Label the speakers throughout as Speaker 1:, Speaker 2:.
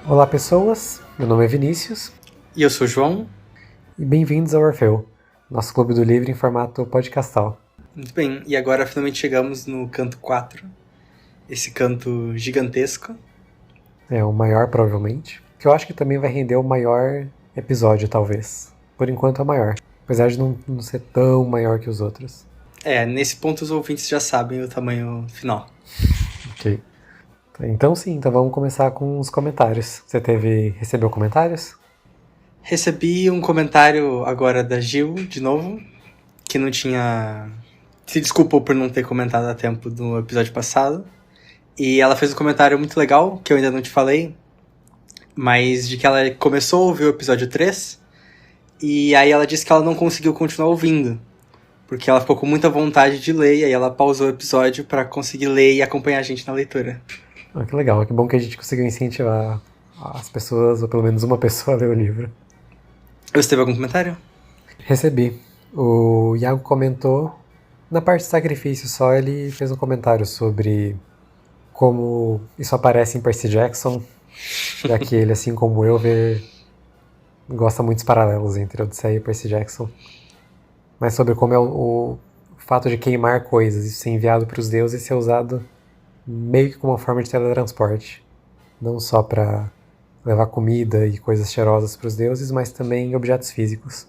Speaker 1: Olá pessoas, meu nome é Vinícius.
Speaker 2: E eu sou o João.
Speaker 1: E bem-vindos ao Orfeu, nosso clube do livro em formato podcastal.
Speaker 2: Muito bem, e agora finalmente chegamos no canto 4, esse canto gigantesco.
Speaker 1: É o maior provavelmente, que eu acho que também vai render o maior episódio talvez. Por enquanto é o maior, apesar de não ser tão maior que os outros.
Speaker 2: Nesse ponto os ouvintes já sabem o tamanho final.
Speaker 1: Ok. Então vamos começar com os comentários. Você recebeu comentários?
Speaker 2: Recebi um comentário agora da Gil, de novo, que não tinha... se desculpou por não ter comentado a tempo do episódio passado. E ela fez um comentário muito legal, que eu ainda não te falei, mas de que ela começou a ouvir o episódio 3, e aí ela disse que ela não conseguiu continuar ouvindo, porque ela ficou com muita vontade de ler, e aí ela pausou o episódio pra conseguir ler e acompanhar a gente na leitura.
Speaker 1: Que legal, que bom que a gente conseguiu incentivar as pessoas, ou pelo menos uma pessoa, a ler o livro.
Speaker 2: Você teve algum comentário?
Speaker 1: Recebi. O Iago comentou, na parte de sacrifício só, ele fez um comentário sobre como isso aparece em Percy Jackson, já que ele, assim como eu, gosta muitos paralelos entre Odisseia e Percy Jackson. Mas sobre como é o fato de queimar coisas e ser enviado para os deuses e ser usado meio que como uma forma de teletransporte. Não só para levar comida e coisas cheirosas para os deuses, mas também objetos físicos.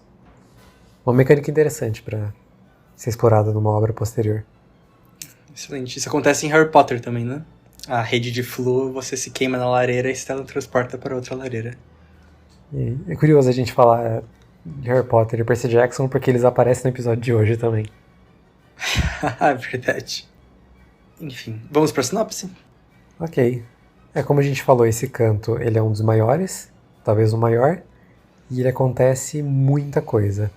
Speaker 1: Uma mecânica interessante para ser explorada numa obra posterior.
Speaker 2: Excelente. Isso acontece em Harry Potter também, né? A rede de flu, você se queima na lareira e se teletransporta para outra lareira.
Speaker 1: E é curioso a gente falar de Harry Potter e Percy Jackson porque eles aparecem no episódio de hoje também.
Speaker 2: Verdade. Enfim, vamos para a sinopse?
Speaker 1: Ok. Como a gente falou, esse canto ele é um dos maiores, talvez o maior, e ele acontece muita coisa.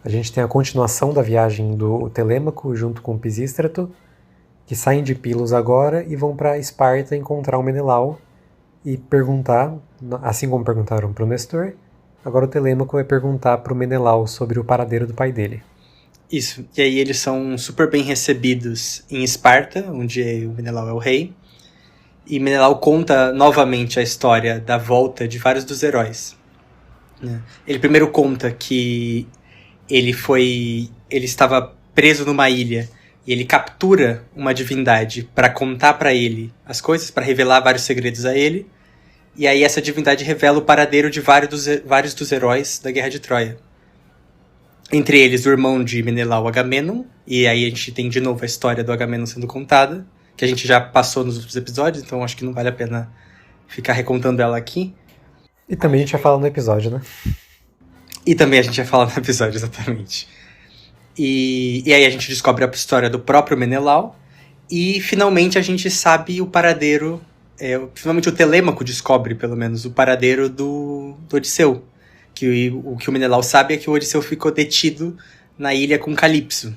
Speaker 1: A gente tem a continuação da viagem do Telêmaco junto com o Pisístrato, que saem de Pilos agora e vão para Esparta encontrar o Menelau e perguntar, assim como perguntaram para o Nestor, agora o Telêmaco vai perguntar para o Menelau sobre o paradeiro do pai dele.
Speaker 2: Isso, e aí eles são super bem recebidos em Esparta, onde o Menelau é o rei, e Menelau conta novamente a história da volta de vários dos heróis. Ele primeiro conta que ele estava preso numa ilha e ele captura uma divindade para contar para ele as coisas, para revelar vários segredos a ele, e aí essa divindade revela o paradeiro de vários dos heróis da Guerra de Troia. Entre eles, o irmão de Menelau, Agamenon, e aí a gente tem de novo a história do Agamenon sendo contada, que a gente já passou nos outros episódios, então acho que não vale a pena ficar recontando ela aqui.
Speaker 1: E também a gente vai falar no episódio, né?
Speaker 2: E também a gente vai falar no episódio, exatamente. E aí a gente descobre a história do próprio Menelau, e finalmente a gente sabe o paradeiro, finalmente o Telêmaco descobre, pelo menos, o paradeiro do Odisseu. O que o Menelau sabe é que o Odisseu ficou detido na ilha com Calipso.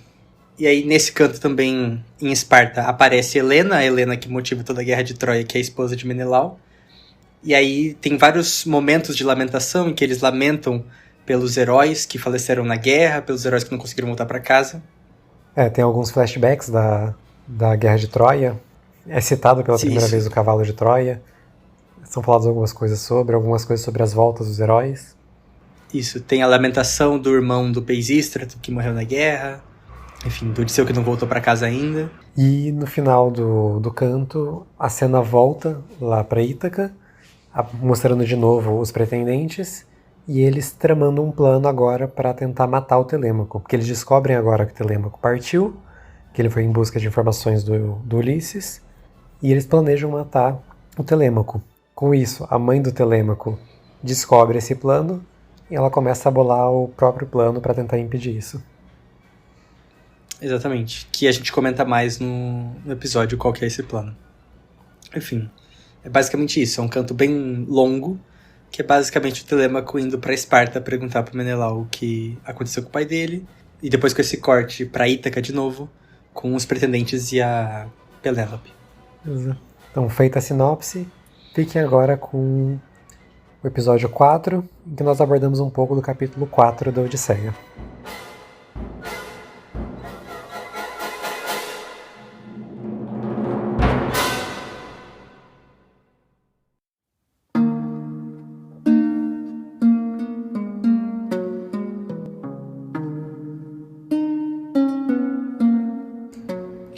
Speaker 2: E aí, nesse canto também, em Esparta, aparece Helena, a Helena que motiva toda a Guerra de Troia, que é a esposa de Menelau. E aí tem vários momentos de lamentação em que eles lamentam pelos heróis que faleceram na guerra, pelos heróis que não conseguiram voltar para casa.
Speaker 1: Tem alguns flashbacks da Guerra de Troia. É citado pela primeira vez o cavalo de Troia. São faladas algumas coisas sobre as voltas dos heróis.
Speaker 2: Isso, tem a lamentação do irmão do Peisístrato, que morreu na guerra. Enfim, do Odisseu que não voltou para casa ainda.
Speaker 1: E no final do canto, a cena volta lá para Ítaca, mostrando de novo os pretendentes, e eles tramando um plano agora para tentar matar o Telêmaco. Porque eles descobrem agora que o Telêmaco partiu, que ele foi em busca de informações do Ulisses, e eles planejam matar o Telêmaco. Com isso, a mãe do Telêmaco descobre esse plano, e ela começa a bolar o próprio plano para tentar impedir isso.
Speaker 2: Exatamente. Que a gente comenta mais no episódio qual que é esse plano. Enfim, é basicamente isso. É um canto bem longo, que é basicamente o Telêmaco indo pra Esparta perguntar pro Menelau o que aconteceu com o pai dele. E depois com esse corte pra Ítaca de novo, com os pretendentes e a Penélope.
Speaker 1: Então, feita a sinopse, fiquem agora com o episódio 4, em que nós abordamos um pouco do capítulo 4 da Odisseia.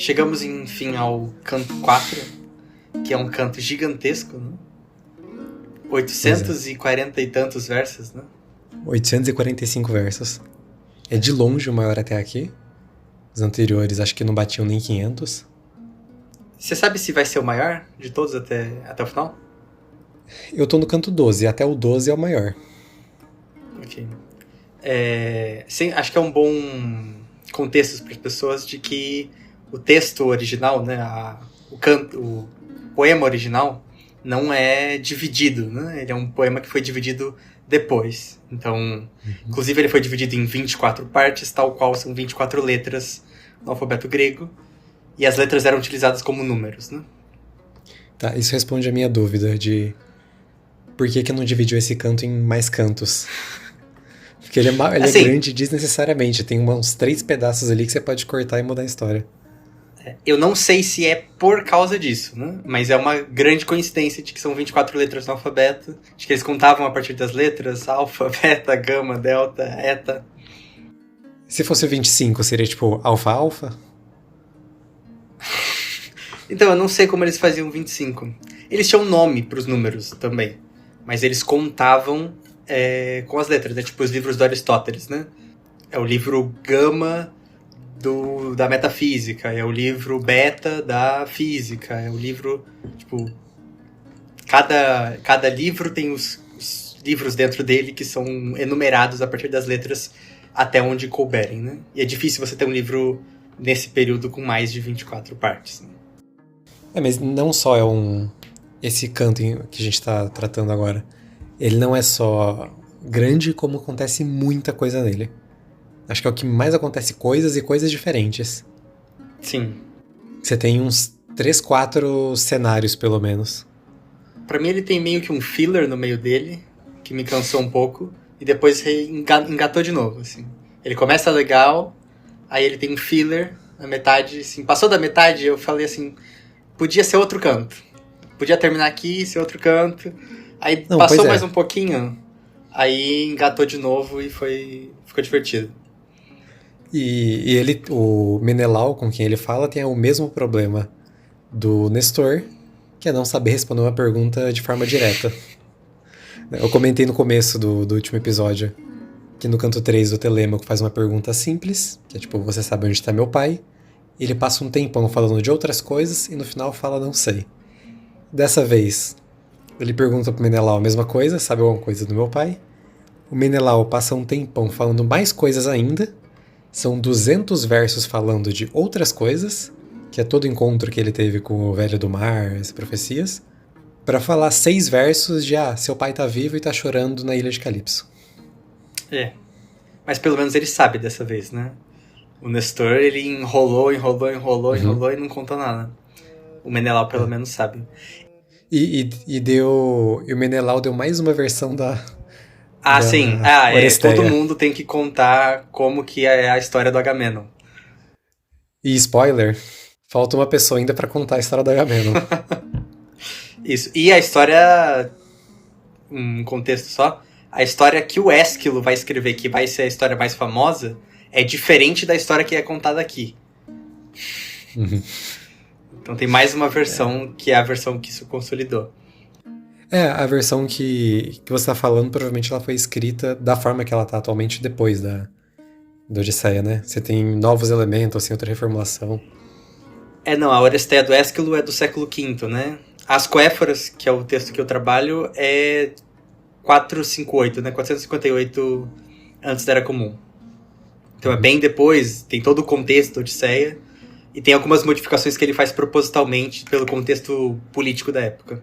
Speaker 2: chegamos, enfim, ao canto 4, que é um canto gigantesco, né? 840 e tantos versos, né?
Speaker 1: 845 versos. É de longe o maior até aqui. Os anteriores acho que não batiam nem 500.
Speaker 2: Você sabe se vai ser o maior de todos até o final?
Speaker 1: Eu tô no canto 12, até o 12 é o maior.
Speaker 2: Ok. Sim, acho que é um bom contexto para as pessoas de que o texto original, né, o poema original, não é dividido, né? Ele é um poema que foi dividido depois. Então, inclusive ele foi dividido em 24 partes, tal qual são 24 letras no alfabeto grego, e as letras eram utilizadas como números, né?
Speaker 1: Tá, isso responde a minha dúvida de por que não dividiu esse canto em mais cantos. Porque ele
Speaker 2: Assim,
Speaker 1: é grande desnecessariamente, tem uns 3 pedaços ali que você pode cortar e mudar a história.
Speaker 2: Eu não sei se é por causa disso, né? Mas é uma grande coincidência de que são 24 letras no alfabeto, de que eles contavam a partir das letras, alfa, beta, gama, delta, eta.
Speaker 1: Se fosse 25, seria tipo alfa-alfa?
Speaker 2: Então, eu não sei como eles faziam 25. Eles tinham nome pros números também, mas eles contavam com as letras, né? Tipo os livros do Aristóteles, né? É o livro gama da metafísica, é o livro beta da física, é o livro, tipo, cada livro tem os livros dentro dele que são enumerados a partir das letras até onde couberem, né? E é difícil você ter um livro nesse período com mais de 24 partes, né?
Speaker 1: Mas não só esse canto que a gente tá tratando agora, ele não é só grande, como acontece muita coisa nele. Acho que é o que mais acontece coisas e coisas diferentes.
Speaker 2: Sim.
Speaker 1: Você tem uns 3, 4 cenários, pelo menos.
Speaker 2: Pra mim ele tem meio que um filler no meio dele, que me cansou um pouco, e depois engatou de novo, assim. Ele começa legal, aí ele tem um filler na metade, assim, passou da metade, eu falei assim, podia ser outro canto. Podia terminar aqui, ser outro canto. Aí passou mais um pouquinho, aí engatou de novo e ficou divertido.
Speaker 1: E ele, o Menelau, com quem ele fala, tem o mesmo problema do Nestor, que é não saber responder uma pergunta de forma direta. Eu comentei no começo do último episódio que no canto 3 o Telêmaco faz uma pergunta simples, que é tipo, você sabe onde está meu pai? E ele passa um tempão falando de outras coisas e no final fala, não sei. Dessa vez, ele pergunta pro Menelau a mesma coisa, sabe alguma coisa do meu pai? O Menelau passa um tempão falando mais coisas ainda. São 200 versos falando de outras coisas, que é todo o encontro que ele teve com o Velho do Mar, as profecias, pra falar 6 versos de seu pai tá vivo e tá chorando na Ilha de Calypso.
Speaker 2: Mas pelo menos ele sabe dessa vez, né? O Nestor, ele enrolou e não contou nada. O Menelau pelo menos sabe.
Speaker 1: E o Menelau deu mais uma versão da...
Speaker 2: sim. Todo mundo tem que contar como que é a história do Agamenon.
Speaker 1: E spoiler, falta uma pessoa ainda pra contar a história do Agamenon.
Speaker 2: Isso. E a história... Um contexto só. A história que o Ésquilo vai escrever, que vai ser a história mais famosa, é diferente da história que é contada aqui.
Speaker 1: Uhum.
Speaker 2: Então tem mais uma versão, que é a versão que isso consolidou.
Speaker 1: A versão que você tá falando, provavelmente ela foi escrita da forma que ela tá atualmente depois da Odisseia, né? Você tem novos elementos, assim, outra reformulação.
Speaker 2: Não, a Oresteia do Ésquilo é do século V, né? As Coéforas, que é o texto que eu trabalho, é 458, né? 458 antes da Era Comum. Então é bem depois, tem todo o contexto da Odisseia, e tem algumas modificações que ele faz propositalmente pelo contexto político da época.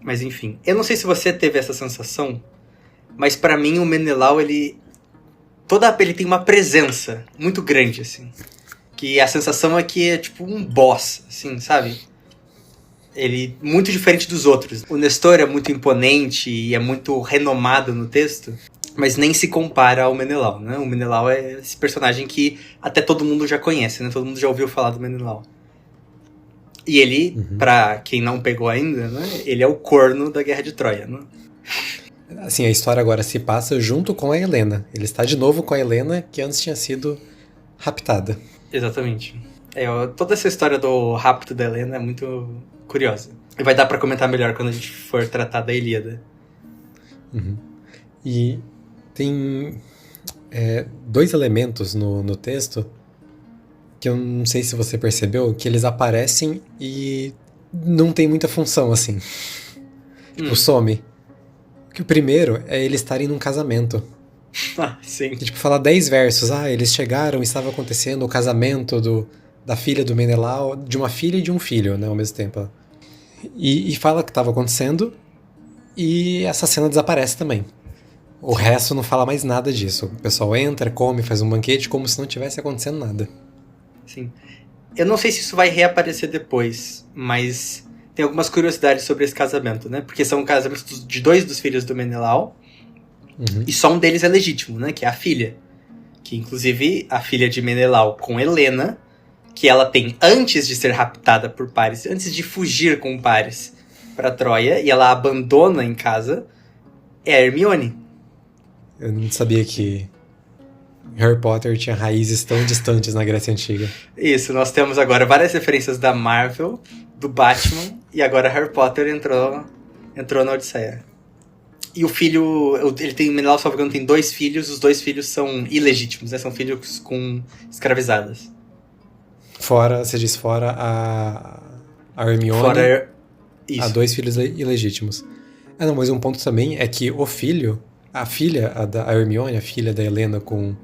Speaker 2: Mas enfim, eu não sei se você teve essa sensação, mas pra mim o Menelau, ele tem uma presença muito grande, assim. Que a sensação é que é tipo um boss, assim, sabe? Ele muito diferente dos outros. O Nestor é muito imponente e é muito renomado no texto, mas nem se compara ao Menelau, né? O Menelau é esse personagem que até todo mundo já conhece, né? Todo mundo já ouviu falar do Menelau. E ele, pra quem não pegou ainda, né? Ele é o corno da Guerra de Troia, né?
Speaker 1: Assim, a história agora se passa junto com a Helena. Ele está de novo com a Helena, que antes tinha sido raptada.
Speaker 2: Exatamente. Toda essa história do rapto da Helena é muito curiosa. E vai dar pra comentar melhor quando a gente for tratar da Ilíada.
Speaker 1: Uhum. E tem dois elementos no texto que eu não sei se você percebeu, que eles aparecem e não tem muita função, assim. Tipo, some. Que o primeiro é eles estarem num casamento.
Speaker 2: Ah, sim.
Speaker 1: Que, tipo, fala 10 versos. Eles chegaram e estava acontecendo o casamento da filha do Menelau, de uma filha e de um filho, né, ao mesmo tempo. E fala que estava acontecendo e essa cena desaparece também. O resto não fala mais nada disso. O pessoal entra, come, faz um banquete como se não tivesse acontecendo nada.
Speaker 2: Sim. Eu não sei se isso vai reaparecer depois, mas tem algumas curiosidades sobre esse casamento, né? Porque são casamentos de 2 dos filhos do Menelau, e só um deles é legítimo, né? Que é a filha. Que, inclusive, a filha de Menelau com Helena, que ela tem antes de ser raptada por Paris, antes de fugir com Paris pra Troia, e ela abandona em casa, é a Hermione.
Speaker 1: Eu não sabia que Harry Potter tinha raízes tão distantes na Grécia Antiga.
Speaker 2: Isso, nós temos agora várias referências da Marvel, do Batman, e agora Harry Potter entrou na Odisseia. E o filho, ele tem, Menelau, salvo engano, tem 2 filhos, os 2 filhos são ilegítimos, né? São filhos com escravizadas.
Speaker 1: Você diz fora a Hermione,
Speaker 2: Fora isso.
Speaker 1: Há 2 filhos ilegítimos. Não, mas um ponto também é que a filha da Hermione, a filha da Helena com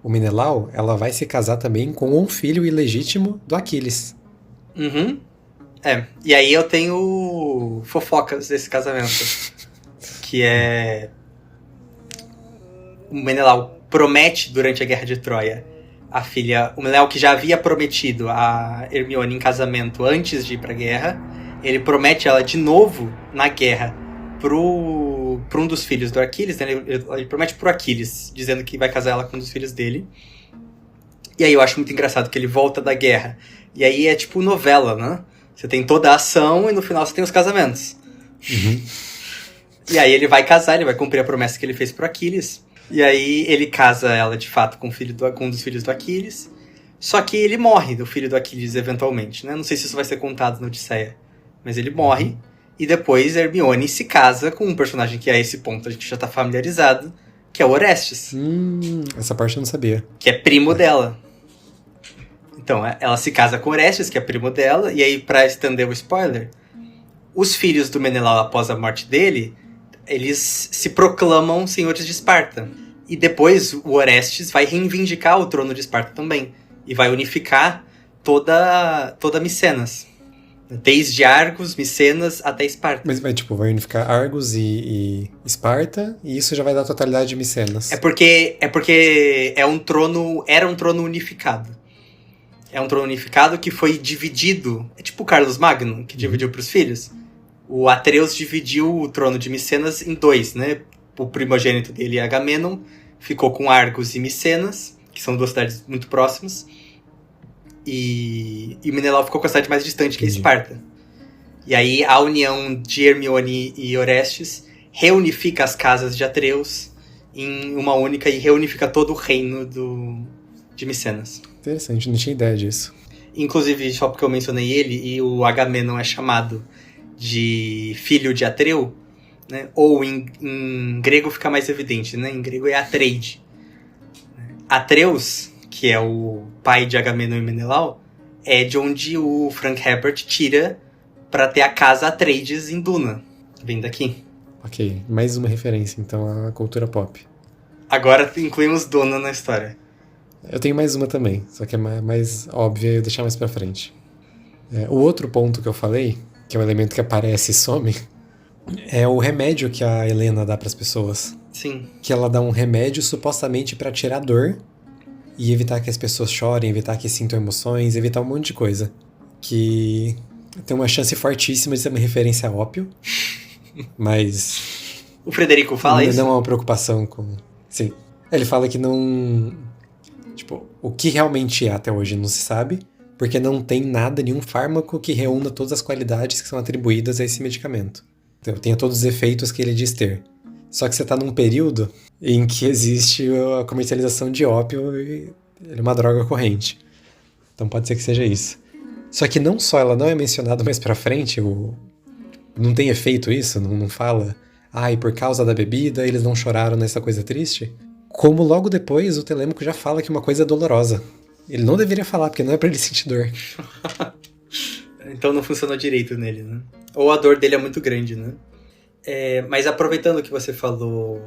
Speaker 1: o Menelau, ela vai se casar também com um filho ilegítimo do Aquiles.
Speaker 2: Uhum. E aí eu tenho fofocas desse casamento. Que é... O Menelau promete durante a Guerra de Troia o Menelau, que já havia prometido a Hermione em casamento antes de ir pra guerra, ele promete ela de novo na guerra pra um dos filhos do Aquiles, né? Ele promete pro Aquiles, dizendo que vai casar ela com um dos filhos dele. E aí eu acho muito engraçado que ele volta da guerra. E aí é tipo novela, né? Você tem toda a ação e no final você tem os casamentos.
Speaker 1: Uhum.
Speaker 2: E aí ele vai casar, ele vai cumprir a promessa que ele fez pro Aquiles. E aí ele casa ela, de fato, com um dos filhos do Aquiles. Só que ele morre, do filho do Aquiles, eventualmente, né? Não sei se isso vai ser contado na Odisseia. Mas ele morre. E depois Hermione se casa com um personagem que a esse ponto a gente já tá familiarizado, que é o Orestes.
Speaker 1: Essa parte eu não sabia.
Speaker 2: Que é primo dela. Então, ela se casa com Orestes, que é primo dela. E aí, pra estender o spoiler, os filhos do Menelau, após a morte dele, eles se proclamam senhores de Esparta. E depois o Orestes vai reivindicar o trono de Esparta também. E vai unificar toda Micenas. Desde Argos, Micenas até Esparta.
Speaker 1: Mas vai unificar Argos e Esparta, e isso já vai dar a totalidade de Micenas.
Speaker 2: É porque era um trono unificado. É um trono unificado que foi dividido. É tipo o Carlos Magno, que dividiu pros filhos. O Atreus dividiu o trono de Micenas em 2, né? O primogênito dele, Agamenon, ficou com Argos e Micenas, que são 2 cidades muito próximas. E Menelau ficou com a cidade mais distante, que é Esparta. E aí a união de Hermione e Orestes reunifica as casas de Atreus em uma única e reunifica todo o reino de Micenas.
Speaker 1: Interessante, não tinha ideia disso.
Speaker 2: Inclusive, só porque eu mencionei ele, e o Agamenon é chamado de filho de Atreu, né? Ou em grego fica mais evidente, né? Em grego é Atreide. Atreus, que é o pai de Agamenon e Menelau, é de onde o Frank Herbert tira para ter a casa Atreides em Duna. Vem daqui.
Speaker 1: Ok, mais uma referência então à cultura pop.
Speaker 2: Agora incluímos Duna na história.
Speaker 1: Eu tenho mais uma também, só que é mais óbvia e eu deixar mais pra frente. O outro ponto que eu falei, que é um elemento que aparece e some, é o remédio que a Helena dá pras pessoas.
Speaker 2: Sim.
Speaker 1: Que ela dá um remédio supostamente pra tirar dor e evitar que as pessoas chorem, evitar que sintam emoções, evitar um monte de coisa. Que tem uma chance fortíssima de ser uma referência a ópio, mas...
Speaker 2: O Frederico fala isso?
Speaker 1: Não é uma preocupação com... Sim. Ele fala que não... Tipo, o que realmente é até hoje não se sabe, porque não tem nada, nenhum fármaco que reúna todas as qualidades que são atribuídas a esse medicamento. Então, tem todos os efeitos que ele diz ter. Só que você tá num período em que existe a comercialização de ópio e ele é uma droga corrente. Então pode ser que seja isso. Só que não só ela não é mencionada mais pra frente, não tem efeito isso, não fala, e por causa da bebida eles não choraram nessa coisa triste. Como logo depois o Telêmaco já fala que uma coisa é dolorosa. Ele não deveria falar, porque não é pra ele sentir dor.
Speaker 2: Então não funcionou direito nele, né? Ou a dor dele é muito grande, né? Mas aproveitando que você falou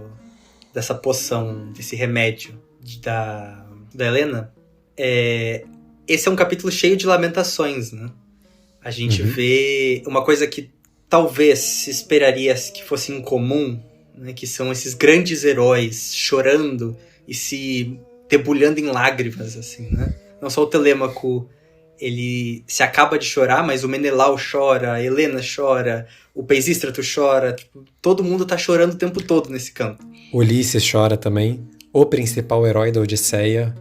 Speaker 2: dessa poção, desse remédio da Helena, esse é um capítulo cheio de lamentações, né? A gente vê uma coisa que talvez se esperaria que fosse incomum, né? Que são esses grandes heróis chorando e se debulhando em lágrimas, assim, né? Não só o Telêmaco, ele se acaba de chorar, mas o Menelau chora, a Helena chora, o Peisístrato chora, tipo, todo mundo tá chorando o tempo todo nesse canto.
Speaker 1: Ulisses chora também, o principal herói da Odisseia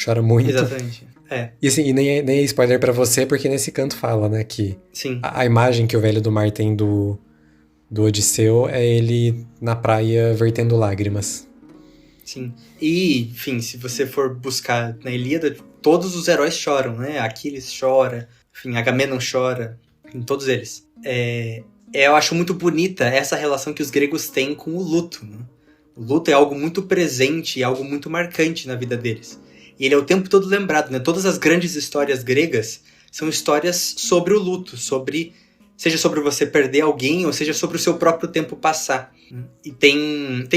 Speaker 1: chora muito.
Speaker 2: Exatamente.
Speaker 1: E assim, nem é spoiler pra você, porque nesse canto fala, né, que
Speaker 2: Sim.
Speaker 1: A imagem que o Velho do Mar tem do Odisseu é ele na praia vertendo lágrimas.
Speaker 2: Sim. E, enfim, se você for buscar na Ilíada, todos os heróis choram, né? Aquiles chora, enfim, Agamenon chora, enfim, todos eles. Eu acho muito bonita essa relação que os gregos têm com o luto, né? O luto é algo muito presente e algo muito marcante na vida deles. E ele é o tempo todo lembrado, né? Todas as grandes histórias gregas são histórias sobre o luto, seja sobre você perder alguém, ou seja sobre o seu próprio tempo passar. E tem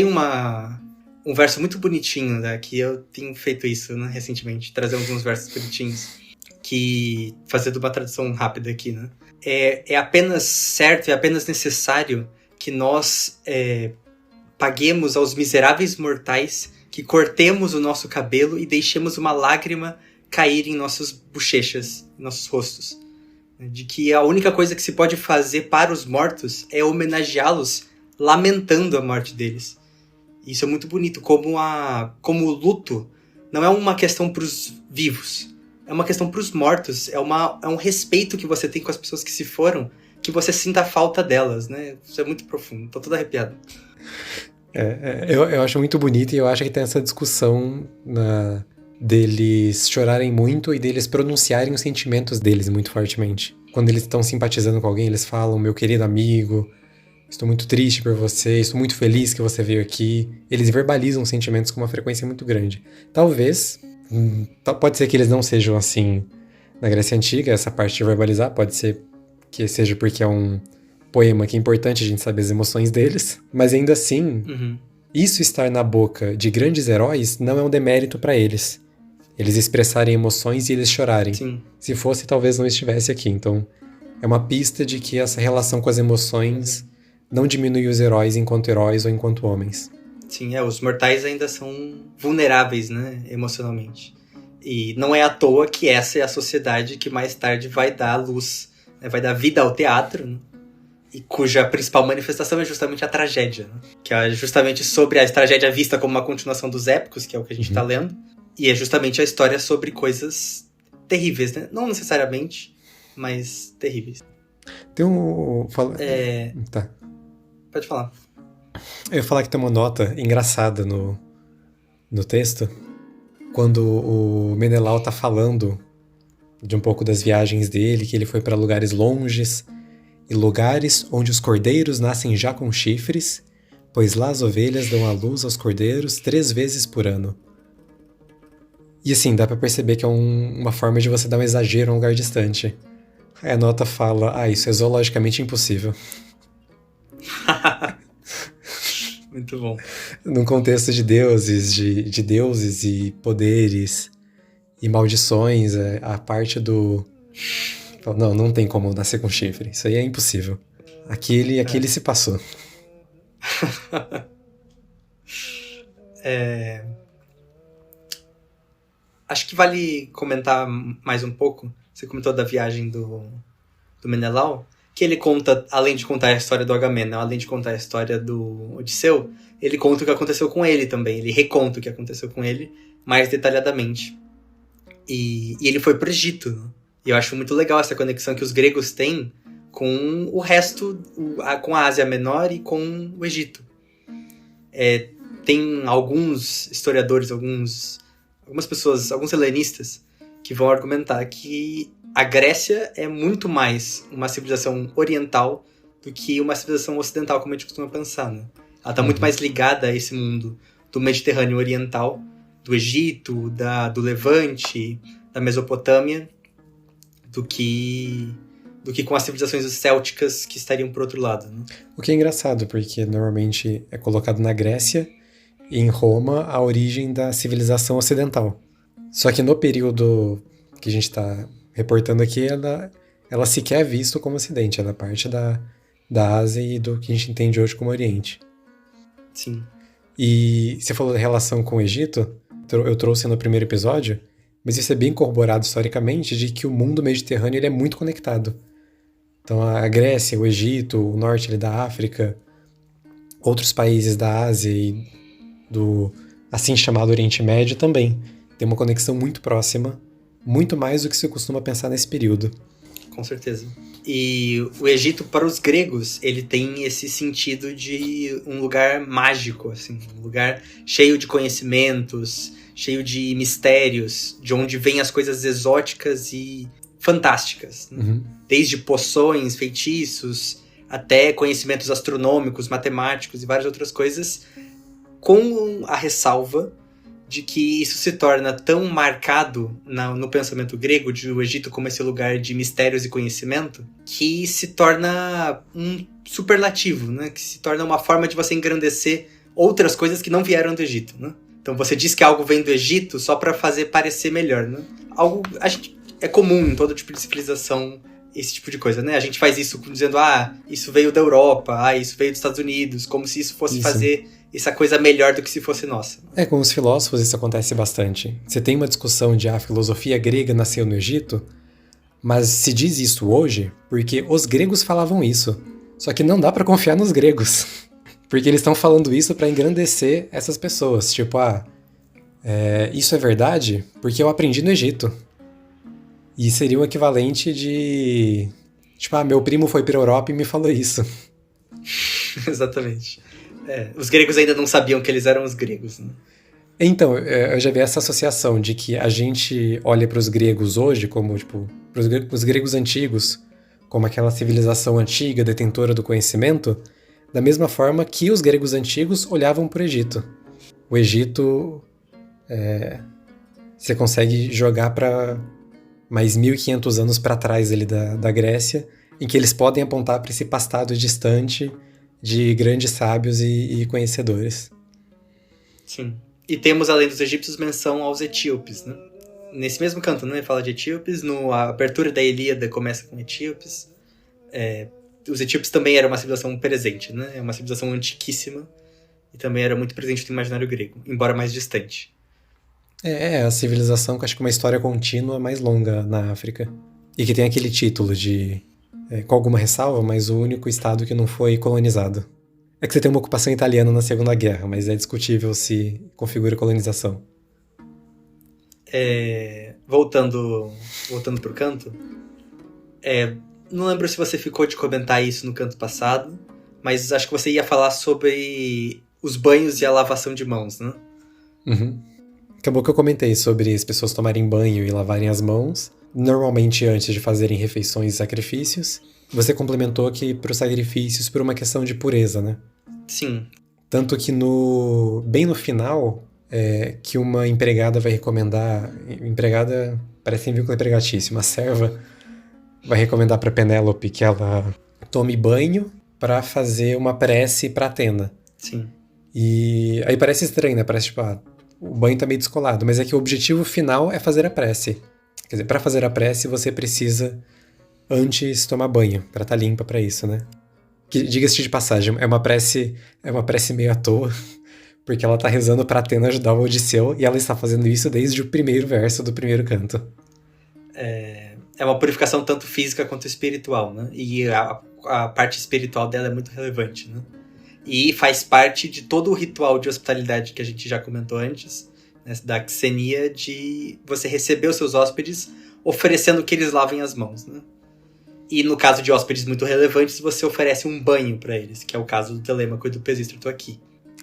Speaker 2: um verso muito bonitinho, né? Que eu tenho feito isso, né, recentemente, trazer alguns versos bonitinhos, fazendo uma tradução rápida aqui, né? É apenas certo, é apenas necessário que nós paguemos aos miseráveis mortais, que cortemos o nosso cabelo e deixemos uma lágrima cair em nossas bochechas, em nossos rostos. De que a única coisa que se pode fazer para os mortos é homenageá-los lamentando a morte deles. Isso é muito bonito, como o luto não é uma questão para os vivos, é uma questão para os mortos, é um respeito que você tem com as pessoas que se foram, que você sinta a falta delas, né? Isso é muito profundo, tô todo arrepiado.
Speaker 1: Eu acho muito bonito e eu acho que tem essa discussão deles chorarem muito e deles pronunciarem os sentimentos deles muito fortemente. Quando eles estão simpatizando com alguém, eles falam, meu querido amigo, estou muito triste por você, estou muito feliz que você veio aqui. Eles verbalizam os sentimentos com uma frequência muito grande. Talvez, pode ser que eles não sejam assim na Grécia Antiga, essa parte de verbalizar, pode ser que seja porque é um poema que é importante a gente saber as emoções deles, mas ainda assim, isso estar na boca de grandes heróis não é um demérito para eles. Eles expressarem emoções e eles chorarem.
Speaker 2: Sim.
Speaker 1: Se fosse, talvez não estivesse aqui. Então, é uma pista de que essa relação com as emoções não diminui os heróis enquanto heróis ou enquanto homens.
Speaker 2: Sim, os mortais ainda são vulneráveis, né, emocionalmente. E não é à toa que essa é a sociedade que mais tarde vai dar luz, né, vai dar vida ao teatro, né? E cuja principal manifestação é justamente a tragédia, né? Que é justamente sobre a tragédia vista como uma continuação dos épicos, que é o que a gente tá lendo, e é justamente a história sobre coisas terríveis, né? Não necessariamente, mas terríveis.
Speaker 1: Tem um... Tá.
Speaker 2: Pode falar.
Speaker 1: Eu ia falar que tem uma nota engraçada no texto, quando o Menelau tá falando de um pouco das viagens dele, que ele foi para lugares longes, e lugares onde os cordeiros nascem já com chifres, pois lá as ovelhas dão à luz aos cordeiros 3 vezes por ano. E assim, dá pra perceber que é uma forma de você dar um exagero a um lugar distante. Aí a nota fala, isso é zoologicamente impossível.
Speaker 2: Muito bom.
Speaker 1: Num contexto de deuses, de deuses e poderes e maldições, a parte do... Não tem como nascer com chifre. Isso aí é impossível. Aqui ele se passou.
Speaker 2: Acho que vale comentar mais um pouco. Você comentou da viagem do Menelau, que ele conta, além de contar a história do Agamenon, além de contar a história do Odisseu, ele conta o que aconteceu com ele também. Ele reconta o que aconteceu com ele mais detalhadamente. E ele foi pro Egito, né? E eu acho muito legal essa conexão que os gregos têm com o resto, com a Ásia Menor e com o Egito. Tem alguns historiadores, algumas pessoas, alguns helenistas, que vão argumentar que a Grécia é muito mais uma civilização oriental do que uma civilização ocidental, como a gente costuma pensar, né? Ela está muito mais ligada a esse mundo do Mediterrâneo Oriental, do Egito, do Levante, da Mesopotâmia, do que com as civilizações célticas que estariam por outro lado, né?
Speaker 1: O que é engraçado, porque normalmente é colocado na Grécia e em Roma a origem da civilização ocidental. Só que no período que a gente está reportando aqui, ela sequer é vista como Ocidente, ela é parte da Ásia e do que a gente entende hoje como Oriente.
Speaker 2: Sim.
Speaker 1: E você falou da relação com o Egito, eu trouxe no primeiro episódio, mas isso é bem corroborado historicamente de que o mundo mediterrâneo ele é muito conectado. Então a Grécia, o Egito, o norte ali da África, outros países da Ásia e do assim chamado Oriente Médio também tem uma conexão muito próxima, muito mais do que se costuma pensar nesse período.
Speaker 2: Com certeza. E o Egito, para os gregos, ele tem esse sentido de um lugar mágico, assim, um lugar cheio de conhecimentos, cheio de mistérios, de onde vêm as coisas exóticas e fantásticas. Né?
Speaker 1: Uhum.
Speaker 2: Desde poções, feitiços, até conhecimentos astronômicos, matemáticos e várias outras coisas, com a ressalva de que isso se torna tão marcado no pensamento grego, de o Egito como esse lugar de mistérios e conhecimento, que se torna um superlativo, né? Que se torna uma forma de você engrandecer outras coisas que não vieram do Egito, né? Então você diz que algo vem do Egito só para fazer parecer melhor, né? Algo, a gente, é comum em todo tipo de civilização esse tipo de coisa, né? A gente faz isso dizendo, isso veio da Europa, isso veio dos Estados Unidos, como se isso fosse fazer essa coisa melhor do que se fosse nossa.
Speaker 1: Com os filósofos isso acontece bastante. Você tem uma discussão de a filosofia grega nasceu no Egito, mas se diz isso hoje porque os gregos falavam isso. Só que não dá pra confiar nos gregos. Porque eles estão falando isso pra engrandecer essas pessoas. Tipo, isso é verdade porque eu aprendi no Egito. E seria o equivalente de... Tipo, meu primo foi pra Europa e me falou isso.
Speaker 2: Exatamente. Os gregos ainda não sabiam que eles eram os gregos, né?
Speaker 1: Então, eu já vi essa associação de que a gente olha para os gregos hoje como, tipo, os gregos antigos, como aquela civilização antiga, detentora do conhecimento, da mesma forma que os gregos antigos olhavam para o Egito. O Egito, você consegue jogar para mais 1.500 anos para trás ali da Grécia, em que eles podem apontar para esse passado distante de grandes sábios e conhecedores.
Speaker 2: Sim. E temos, além dos egípcios, menção aos etíopes, né? Nesse mesmo canto, né? Fala de etíopes, a abertura da Ilíada começa com etíopes. Os etíopes também eram uma civilização presente, né? É uma civilização antiquíssima e também era muito presente no imaginário grego, embora mais distante.
Speaker 1: A civilização que acho que uma história contínua mais longa na África. E que tem aquele título de... com alguma ressalva, mas o único estado que não foi colonizado. É que você tem uma ocupação italiana na Segunda Guerra, mas é discutível se configura colonização.
Speaker 2: Voltando pro canto, não lembro se você ficou de comentar isso no canto passado, mas acho que você ia falar sobre os banhos e a lavação de mãos, né?
Speaker 1: Uhum. Acabou que eu comentei sobre as pessoas tomarem banho e lavarem as mãos, normalmente antes de fazerem refeições e sacrifícios. Você complementou que para os sacrifícios por uma questão de pureza, né?
Speaker 2: Sim.
Speaker 1: Tanto que bem no final, que uma empregada vai recomendar... Empregada parece em vínculo empregatício. Uma serva vai recomendar para Penélope que ela tome banho para fazer uma prece para Atena.
Speaker 2: Sim.
Speaker 1: E aí parece estranho, né? Parece tipo, o banho tá meio descolado. Mas é que o objetivo final é fazer a prece. Quer dizer, para fazer a prece você precisa antes tomar banho, para estar limpa para isso, né? Que, diga-se de passagem, é uma prece meio à toa, porque ela tá rezando para Atena ajudar o Odisseu e ela está fazendo isso desde o primeiro verso do primeiro canto.
Speaker 2: É uma purificação tanto física quanto espiritual, né? E a parte espiritual dela é muito relevante, né? E faz parte de todo o ritual de hospitalidade que a gente já comentou antes, né? Da xenia, de você receber os seus hóspedes oferecendo que eles lavem as mãos, né? E no caso de hóspedes muito relevantes, você oferece um banho para eles, que é o caso do Telêmaco e do Pisístrato aqui.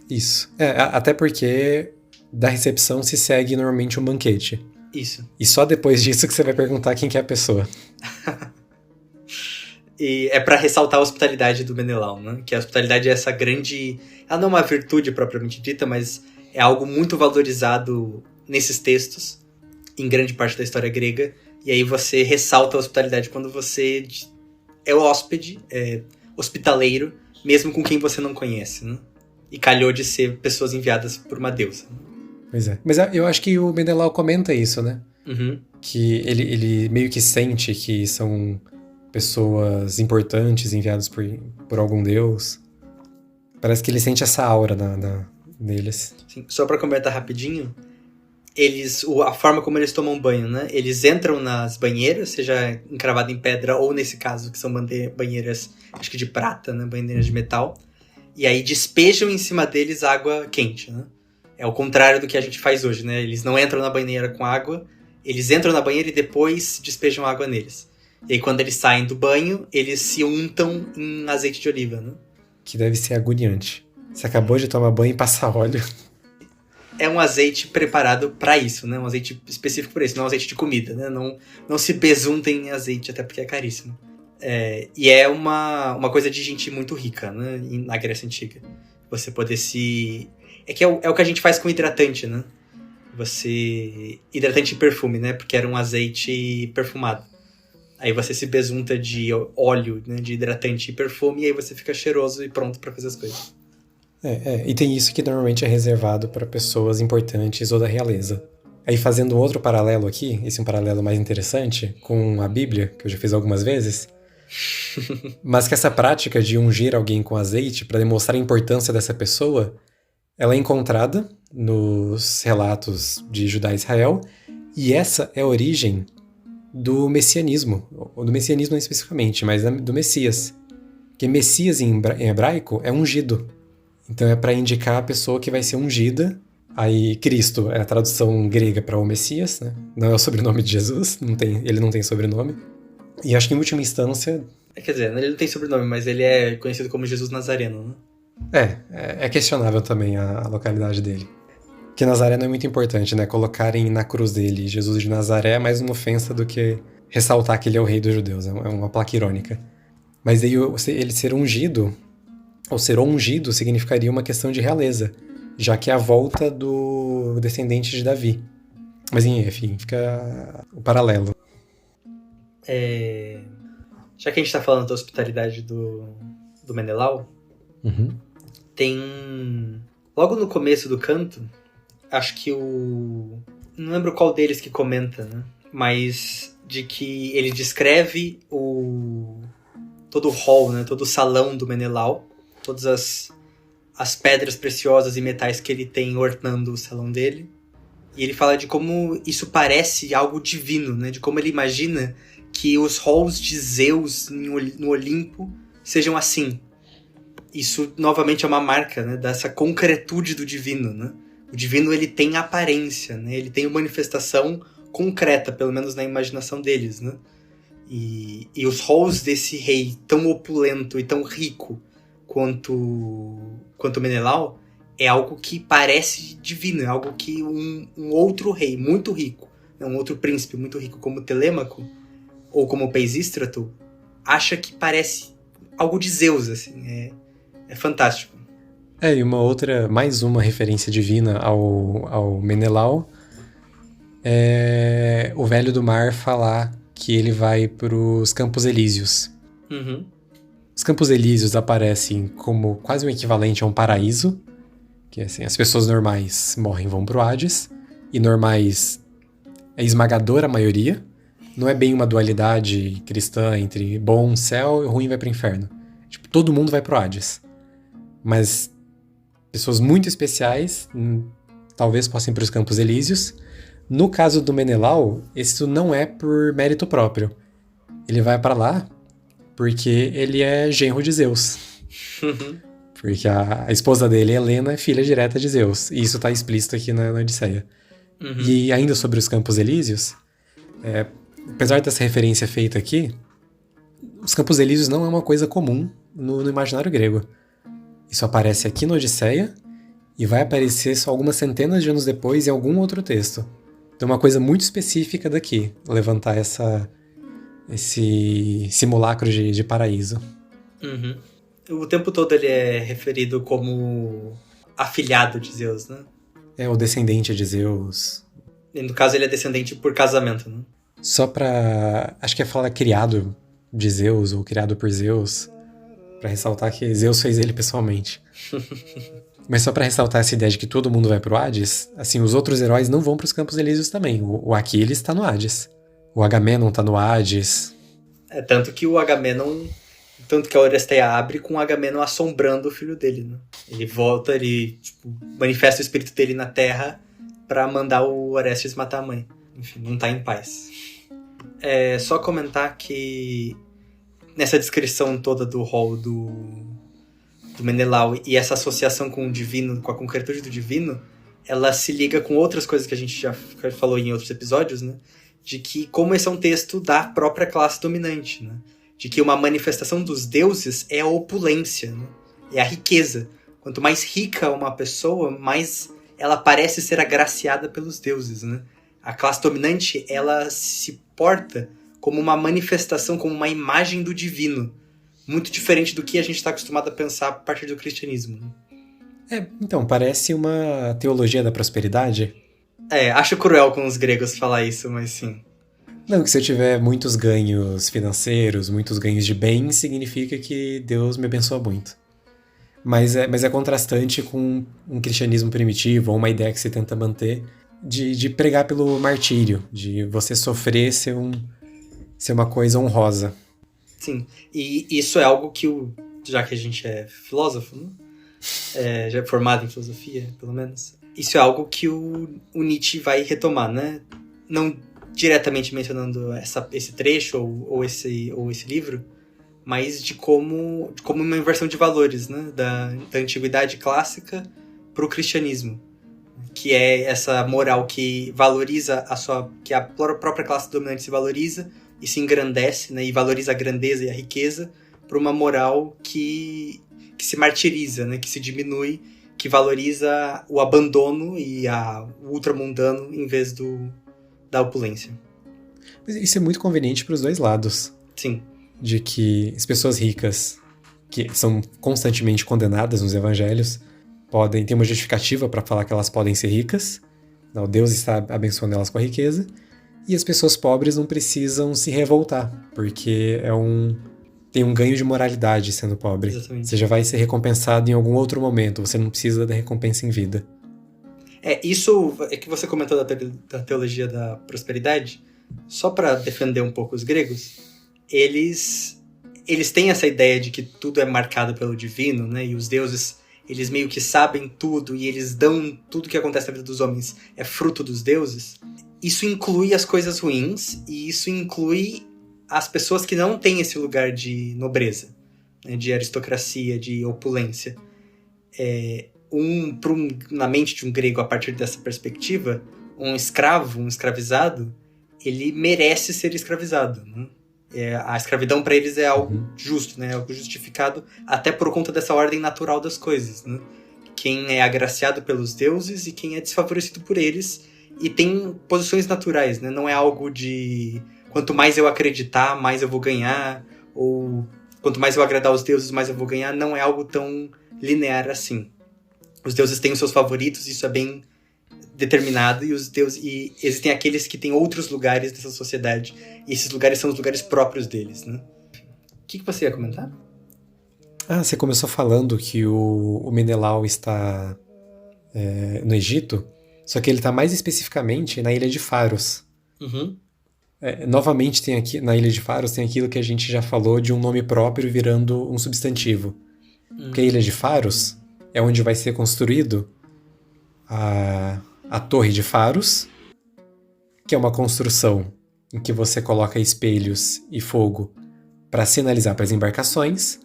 Speaker 1: Isso. Até porque da recepção se segue normalmente um banquete.
Speaker 2: Isso.
Speaker 1: E só depois disso que você vai perguntar quem que é a pessoa.
Speaker 2: E é pra ressaltar a hospitalidade do Menelau, né? Que a hospitalidade é essa grande... Ela não é uma virtude propriamente dita, mas é algo muito valorizado nesses textos, em grande parte da história grega. E aí você ressalta a hospitalidade quando você é hóspede, é hospitaleiro, mesmo com quem você não conhece, né? E calhou de ser pessoas enviadas por uma deusa.
Speaker 1: Pois é. Mas eu acho que o Menelau comenta isso, né?
Speaker 2: Uhum.
Speaker 1: Que ele meio que sente que são pessoas importantes enviadas por algum deus. Parece que ele sente essa aura deles.
Speaker 2: Sim. Só pra comentar rapidinho, a forma como eles tomam banho, né? Eles entram nas banheiras, seja encravado em pedra ou, nesse caso, que são banheiras, acho que de prata, né? Banheiras de metal. E aí despejam em cima deles água quente, né? É o contrário do que a gente faz hoje, né? Eles não entram na banheira com água, eles entram na banheira e depois despejam água neles. E aí quando eles saem do banho, eles se untam em azeite de oliva, né?
Speaker 1: Que deve ser agoniante. Você acabou de tomar banho e passar óleo.
Speaker 2: É um azeite preparado pra isso, né? Um azeite específico pra isso, não um azeite de comida, né? Não se besuntem em azeite, até porque é caríssimo. E é uma coisa de gente muito rica, né? Na Grécia Antiga. Você poder se... é o que a gente faz com hidratante, né? Hidratante e perfume, né? Porque era um azeite perfumado. Aí você se besunta de óleo, né? De hidratante e perfume, e aí você fica cheiroso e pronto pra fazer as coisas.
Speaker 1: E tem isso que normalmente é reservado para pessoas importantes ou da realeza. Aí fazendo outro paralelo aqui, esse é um paralelo mais interessante, com a Bíblia, que eu já fiz algumas vezes, mas que essa prática de ungir alguém com azeite para demonstrar a importância dessa pessoa, ela é encontrada nos relatos de Judá e Israel, e essa é a origem do messianismo, ou do messianismo não especificamente, mas do Messias. Porque Messias em hebraico é ungido. Então é para indicar a pessoa que vai ser ungida. Aí Cristo é a tradução grega para o Messias, né? Não é o sobrenome de Jesus, ele não tem sobrenome. E acho que em última instância...
Speaker 2: Quer dizer, ele não tem sobrenome, mas ele é conhecido como Jesus Nazareno,
Speaker 1: né? É questionável também a localidade dele. Que Nazaré não é muito importante, né? Colocarem na cruz dele Jesus de Nazaré é mais uma ofensa do que ressaltar que ele é o rei dos judeus. É uma placa irônica. Mas aí ele ser ungido, ou ser ungido, significaria uma questão de realeza, já que é a volta do descendente de Davi. Mas enfim, fica o paralelo.
Speaker 2: Já que a gente tá falando da hospitalidade do Menelau, tem... Logo no começo do canto, acho que não lembro qual deles que comenta, né? Mas de que ele descreve todo o hall, né? Todo o salão do Menelau, todas as pedras preciosas e metais que ele tem ornando o salão dele. E ele fala de como isso parece algo divino, né? De como ele imagina que os halls de Zeus no Olimpo sejam assim. Isso, novamente, é uma marca, né? Dessa concretude do divino, né? O divino, ele tem aparência, né? Ele tem uma manifestação concreta, pelo menos na imaginação deles, né? E os halls desse rei tão opulento e tão rico quanto Menelau é algo que parece divino, é algo que um outro rei muito rico, um outro príncipe muito rico como Telêmaco ou como Peisístrato acha que parece algo de Zeus, assim, é fantástico.
Speaker 1: E mais uma referência divina ao Menelau é o Velho do Mar falar que ele vai para os Campos Elíseos.
Speaker 2: Uhum.
Speaker 1: Os Campos Elíseos aparecem como quase um equivalente a um paraíso, que assim, as pessoas normais morrem e vão pro Hades, e normais é esmagadora a maioria. Não é bem uma dualidade cristã entre bom céu e ruim vai pro inferno. Tipo, todo mundo vai pro Hades. Mas pessoas muito especiais talvez possam ir para os Campos Elíseos. No caso do Menelau, isso não é por mérito próprio. Ele vai para lá porque ele é genro de Zeus. Porque a esposa dele, Helena, é filha direta de Zeus. E isso está explícito aqui na Odisseia. E ainda sobre os Campos Elíseos, apesar dessa referência feita aqui, os Campos Elíseos não é uma coisa comum no imaginário grego. Isso aparece aqui na Odisseia e vai aparecer só algumas centenas de anos depois em algum outro texto. Tem uma coisa muito específica daqui, levantar esse simulacro de paraíso.
Speaker 2: Uhum. O tempo todo ele é referido como afilhado de Zeus, né?
Speaker 1: É o descendente de Zeus.
Speaker 2: E no caso ele é descendente por casamento, né?
Speaker 1: Só pra... Acho que é falar criado de Zeus ou criado por Zeus. Pra ressaltar que Zeus fez ele pessoalmente. Mas só pra ressaltar essa ideia de que todo mundo vai pro Hades, assim, os outros heróis não vão pros Campos Elíseos também. O Aquiles tá no Hades. O Agamenon tá no Hades.
Speaker 2: É tanto que o Agamenon... Tanto que a Oresteia abre com o Agamenon assombrando o filho dele, né? Ele volta, ele manifesta o espírito dele na Terra pra mandar o Orestes matar a mãe. Enfim, não tá em paz. É só comentar que nessa descrição toda do rol do Menelau e essa associação com o divino, com a concretude do divino, ela se liga com outras coisas que a gente já falou em outros episódios, né? De que como esse é um texto da própria classe dominante, né? De que uma manifestação dos deuses é a opulência, né? É a riqueza. Quanto mais rica uma pessoa, mais ela parece ser agraciada pelos deuses, né? A classe dominante, ela se porta como uma manifestação, como uma imagem do divino. Muito diferente do que a gente está acostumado a pensar a partir do cristianismo. Né?
Speaker 1: Então, parece uma teologia da prosperidade.
Speaker 2: Acho cruel com os gregos falar isso, mas sim.
Speaker 1: Não, que se eu tiver muitos ganhos financeiros, muitos ganhos de bem, significa que Deus me abençoa muito. Mas é contrastante com um cristianismo primitivo, ou uma ideia que se tenta manter, de pregar pelo martírio, de você sofrer ser uma coisa honrosa.
Speaker 2: Sim, e isso é algo que já que a gente é filósofo, né? Já é formado em filosofia, pelo menos, isso é algo que o Nietzsche vai retomar, né? Não diretamente mencionando esse trecho ou esse livro, mas de como uma inversão de valores, né? Da antiguidade clássica para o cristianismo, que é essa moral que valoriza que a própria classe dominante se valoriza e se engrandece, né? E valoriza a grandeza e a riqueza, para uma moral que se martiriza, né? Que se diminui, que valoriza o abandono e o ultramundano em vez da opulência.
Speaker 1: Isso é muito conveniente para os dois lados.
Speaker 2: Sim.
Speaker 1: De que as pessoas ricas, que são constantemente condenadas nos evangelhos, podem ter uma justificativa para falar que elas podem ser ricas. Não, Deus está abençoando elas com a riqueza. E as pessoas pobres não precisam se revoltar, porque tem um ganho de moralidade sendo pobre.
Speaker 2: Exatamente.
Speaker 1: Você já vai ser recompensado em algum outro momento, você não precisa da recompensa em vida.
Speaker 2: Isso é que você comentou da teologia da prosperidade. Só para defender um pouco os gregos, eles têm essa ideia de que tudo é marcado pelo divino, né? E os deuses, eles meio que sabem tudo e eles dão tudo que acontece na vida dos homens é fruto dos deuses. Isso inclui as coisas ruins e isso inclui as pessoas que não têm esse lugar de nobreza, né? De aristocracia, de opulência. Na mente de um grego, a partir dessa perspectiva, um escravo, um escravizado, ele merece ser escravizado, né? A escravidão para eles é algo justo, né? Algo justificado até por conta dessa ordem natural das coisas, né? Quem é agraciado pelos deuses e quem é desfavorecido por eles, e tem posições naturais, né? Não é algo de quanto mais eu acreditar, mais eu vou ganhar, ou quanto mais eu agradar os deuses, mais eu vou ganhar. Não é algo tão linear assim. Os deuses têm os seus favoritos, isso é bem determinado, e existem aqueles que têm outros lugares dessa sociedade, e esses lugares são os lugares próprios deles, né? O que você ia comentar?
Speaker 1: Você começou falando que o Menelau está no Egito, só que ele está mais especificamente na ilha de Faros.
Speaker 2: Uhum.
Speaker 1: Novamente, na ilha de Faros tem aquilo que a gente já falou de um nome próprio virando um substantivo. Porque a ilha de Faros é onde vai ser construído a Torre de Faros, que é uma construção em que você coloca espelhos e fogo para sinalizar para as embarcações,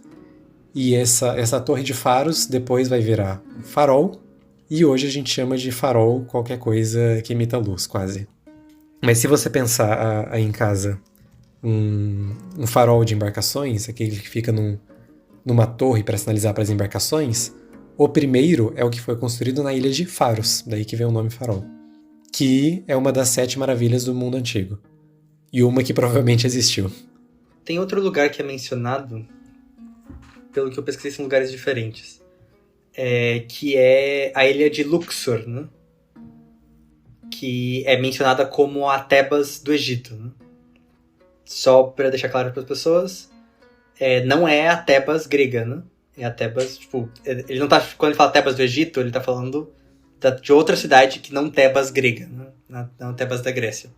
Speaker 1: e essa Torre de Faros depois vai virar um farol, e hoje a gente chama de farol qualquer coisa que emita luz, quase. Mas se você pensar aí em casa um farol de embarcações, aquele que fica numa torre para sinalizar para as embarcações, o primeiro é o que foi construído na ilha de Faros, daí que vem o nome farol. que é uma das 7 maravilhas do mundo antigo. E uma que provavelmente existiu.
Speaker 2: Tem outro lugar que é mencionado, pelo que eu pesquisei, são lugares diferentes. Que é a ilha de Luxor, né? Que é mencionada como a Tebas do Egito, né? Só para deixar claro para as pessoas, não é a Tebas grega, né? É a Tebas, tipo, ele não tá, quando ele fala Tebas do Egito, ele tá falando de outra cidade que não Tebas grega, né? Não Tebas da Grécia.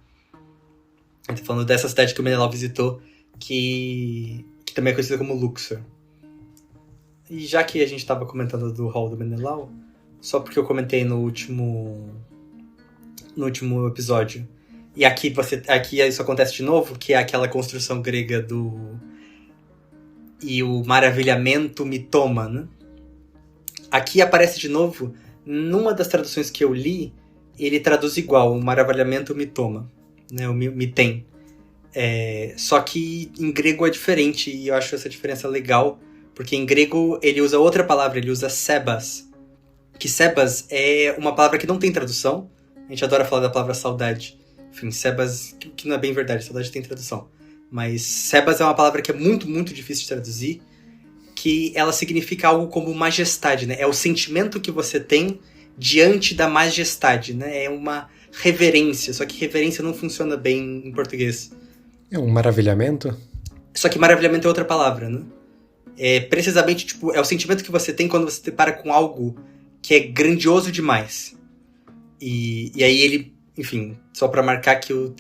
Speaker 2: Ele tá falando dessa cidade que o Menelau visitou, que também é conhecida como Luxor. E já que a gente tava comentando do hall do Menelau, só porque eu comentei no último episódio, e aqui isso acontece de novo, que é aquela construção grega e o maravilhamento me toma, né? Aqui aparece de novo, numa das traduções que eu li, ele traduz igual, o maravilhamento me toma, né? O me tem. Só que em grego é diferente, e eu acho essa diferença legal, porque em grego ele usa outra palavra, ele usa sebas, que sebas é uma palavra que não tem tradução. A gente adora falar da palavra saudade. Enfim, sebas, que não é bem verdade, saudade tem tradução. Mas sebas é uma palavra que é muito, muito difícil de traduzir, que ela significa algo como majestade, né? É o sentimento que você tem diante da majestade, né? É uma reverência, só que reverência não funciona bem em português.
Speaker 1: É um maravilhamento?
Speaker 2: Só que maravilhamento é outra palavra, né? Precisamente, tipo, é o sentimento que você tem quando você se depara com algo que é grandioso demais. E aí ele, enfim, só pra marcar que o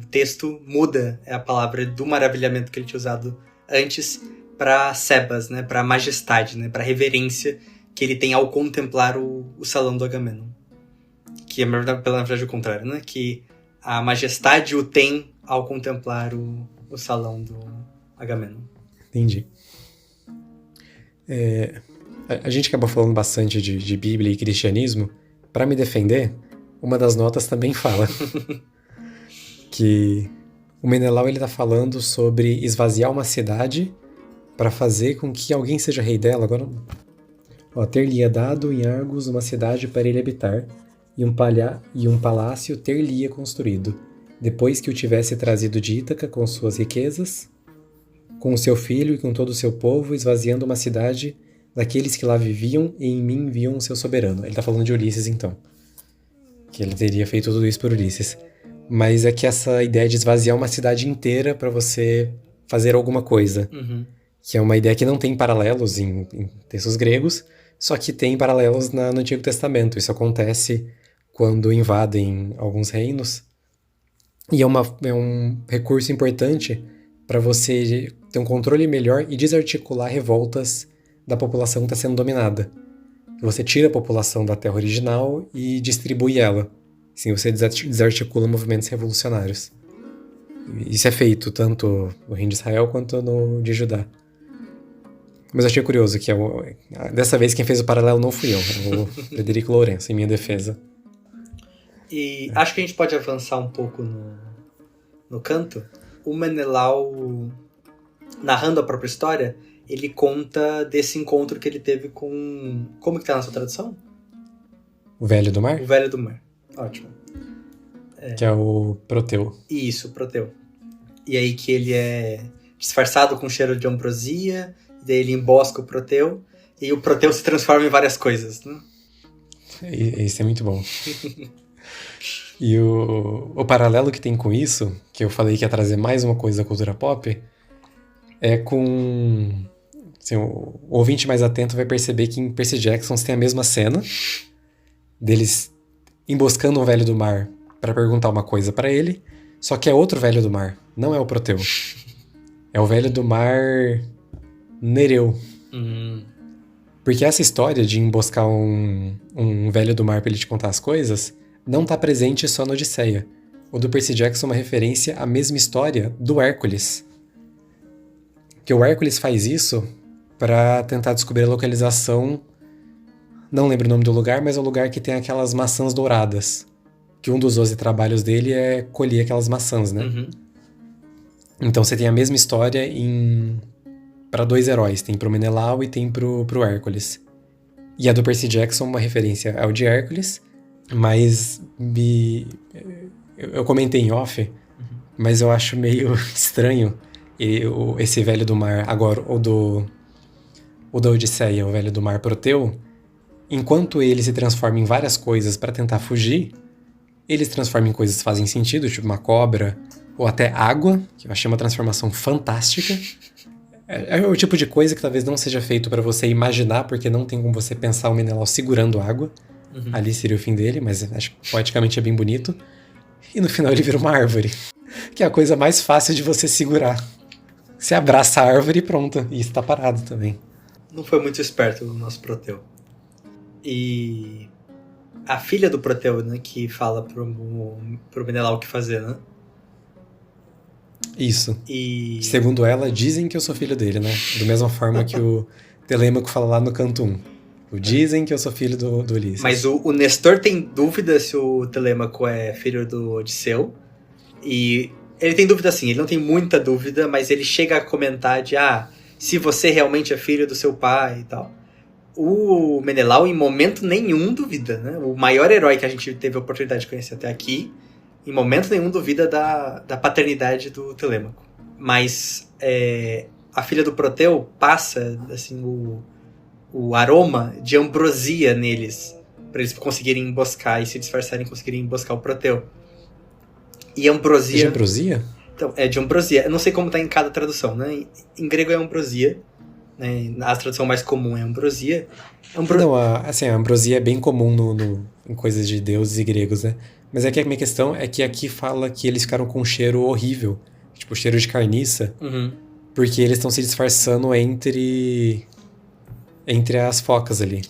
Speaker 2: texto muda a palavra do maravilhamento que ele tinha usado antes pra sebas, né? Pra majestade, né? Pra reverência que ele tem ao contemplar o salão do Agamenon. Que é, na verdade, o contrário, né? Que a majestade o tem ao contemplar o salão do Agamenon.
Speaker 1: Entendi. A gente acabou falando bastante de Bíblia e cristianismo. Para me defender, uma das notas também fala que o Menelau ele tá falando sobre esvaziar uma cidade para fazer com que alguém seja rei dela. Agora, ter-lhe-ia dado em Argos uma cidade para ele habitar, e um palácio ter-lhe-ia construído, depois que o tivesse trazido de Ítaca com suas riquezas, com o seu filho e com todo o seu povo, esvaziando uma cidade daqueles que lá viviam e em mim viam o seu soberano. Ele tá falando de Ulisses, então. Que ele teria feito tudo isso por Ulisses. Mas é que essa ideia de esvaziar uma cidade inteira para você fazer alguma coisa.
Speaker 2: Uhum.
Speaker 1: Que é uma ideia que não tem paralelos em textos gregos, só que tem paralelos no Antigo Testamento. Isso acontece quando invadem alguns reinos. E é um recurso importante para você ter um controle melhor e desarticular revoltas da população que está sendo dominada. Você tira a população da terra original e distribui ela. Assim, você desarticula movimentos revolucionários. Isso é feito tanto no reino de Israel quanto no de Judá. Mas eu achei curioso que dessa vez quem fez o paralelo não fui eu, o Frederico Lourenço, em minha defesa.
Speaker 2: E acho que a gente pode avançar um pouco no canto. O Menelau, narrando a própria história, ele conta desse encontro que ele teve com... Como que tá na sua tradução?
Speaker 1: O Velho do Mar?
Speaker 2: O Velho do Mar. Ótimo.
Speaker 1: Que é o Proteu.
Speaker 2: Isso, Proteu. E aí que ele é disfarçado com cheiro de ambrosia, e daí ele embosca o Proteu, e o Proteu se transforma em várias coisas, né?
Speaker 1: Isso é muito bom. E o paralelo que tem com isso, que eu falei que ia trazer mais uma coisa da cultura pop, é com... Assim, o ouvinte mais atento vai perceber que em Percy Jackson tem a mesma cena deles emboscando um velho do mar para perguntar uma coisa para ele, só que é outro velho do mar, não é o Proteu. É o velho do mar Nereu. Porque essa história de emboscar um velho do mar pra ele te contar as coisas não tá presente só na Odisseia. O do Percy Jackson é uma referência à mesma história do Hércules. Que o Hércules faz isso pra tentar descobrir a localização. Não lembro o nome do lugar, mas é o lugar que tem aquelas maçãs douradas. Que um dos 12 trabalhos dele é colher aquelas maçãs, né?
Speaker 2: Uhum.
Speaker 1: Então você tem a mesma história para 2 heróis. Tem pro Menelau e tem pro Hércules. E a do Percy Jackson, uma referência ao de Hércules,
Speaker 3: Mas eu comentei em off, mas eu acho meio estranho esse Velho do Mar, agora, o da Odisseia, o Velho do Mar Proteu, enquanto ele se transforma em várias coisas pra tentar fugir, ele se transforma em coisas que fazem sentido, tipo uma cobra, ou até água, que eu achei uma transformação fantástica. É o tipo de coisa que talvez não seja feito pra você imaginar, porque não tem como você pensar o Menelau segurando água. Ali seria o fim dele, mas acho que poeticamente é bem bonito. E no final ele vira uma árvore, que é a coisa mais fácil de você segurar. Você abraça a árvore e pronto, e está parado também.
Speaker 2: Não foi muito esperto o nosso Proteu. E a filha do Proteu, né, que fala pro Menelau o que fazer, né?
Speaker 3: Isso.
Speaker 2: E
Speaker 3: Segundo ela, dizem que eu sou filho dele, né? Da mesma forma que o Telêmaco fala lá no canto 1. Dizem que eu sou filho do Ulisses.
Speaker 2: Mas o Nestor tem dúvida se o Telêmaco é filho do Odisseu. E ele tem dúvida sim, ele não tem muita dúvida, mas ele chega a comentar de se você realmente é filho do seu pai e tal. O Menelau em momento nenhum duvida, né? O maior herói que a gente teve a oportunidade de conhecer até aqui, em momento nenhum duvida da paternidade do Telêmaco. Mas a filha do Proteu passa assim, o aroma de ambrosia neles, para eles conseguirem emboscar e se disfarçarem e conseguirem emboscar o Proteu. E ambrosia...
Speaker 3: É de ambrosia?
Speaker 2: Então, é de ambrosia. Eu não sei como tá em cada tradução, né? Em grego é ambrosia, né? A tradução mais comum é ambrosia.
Speaker 3: Não, a ambrosia é bem comum em coisas de deuses e gregos, né? Mas é que a minha questão é que aqui fala que eles ficaram com um cheiro horrível, tipo cheiro de carniça, porque eles estão se disfarçando entre as focas ali.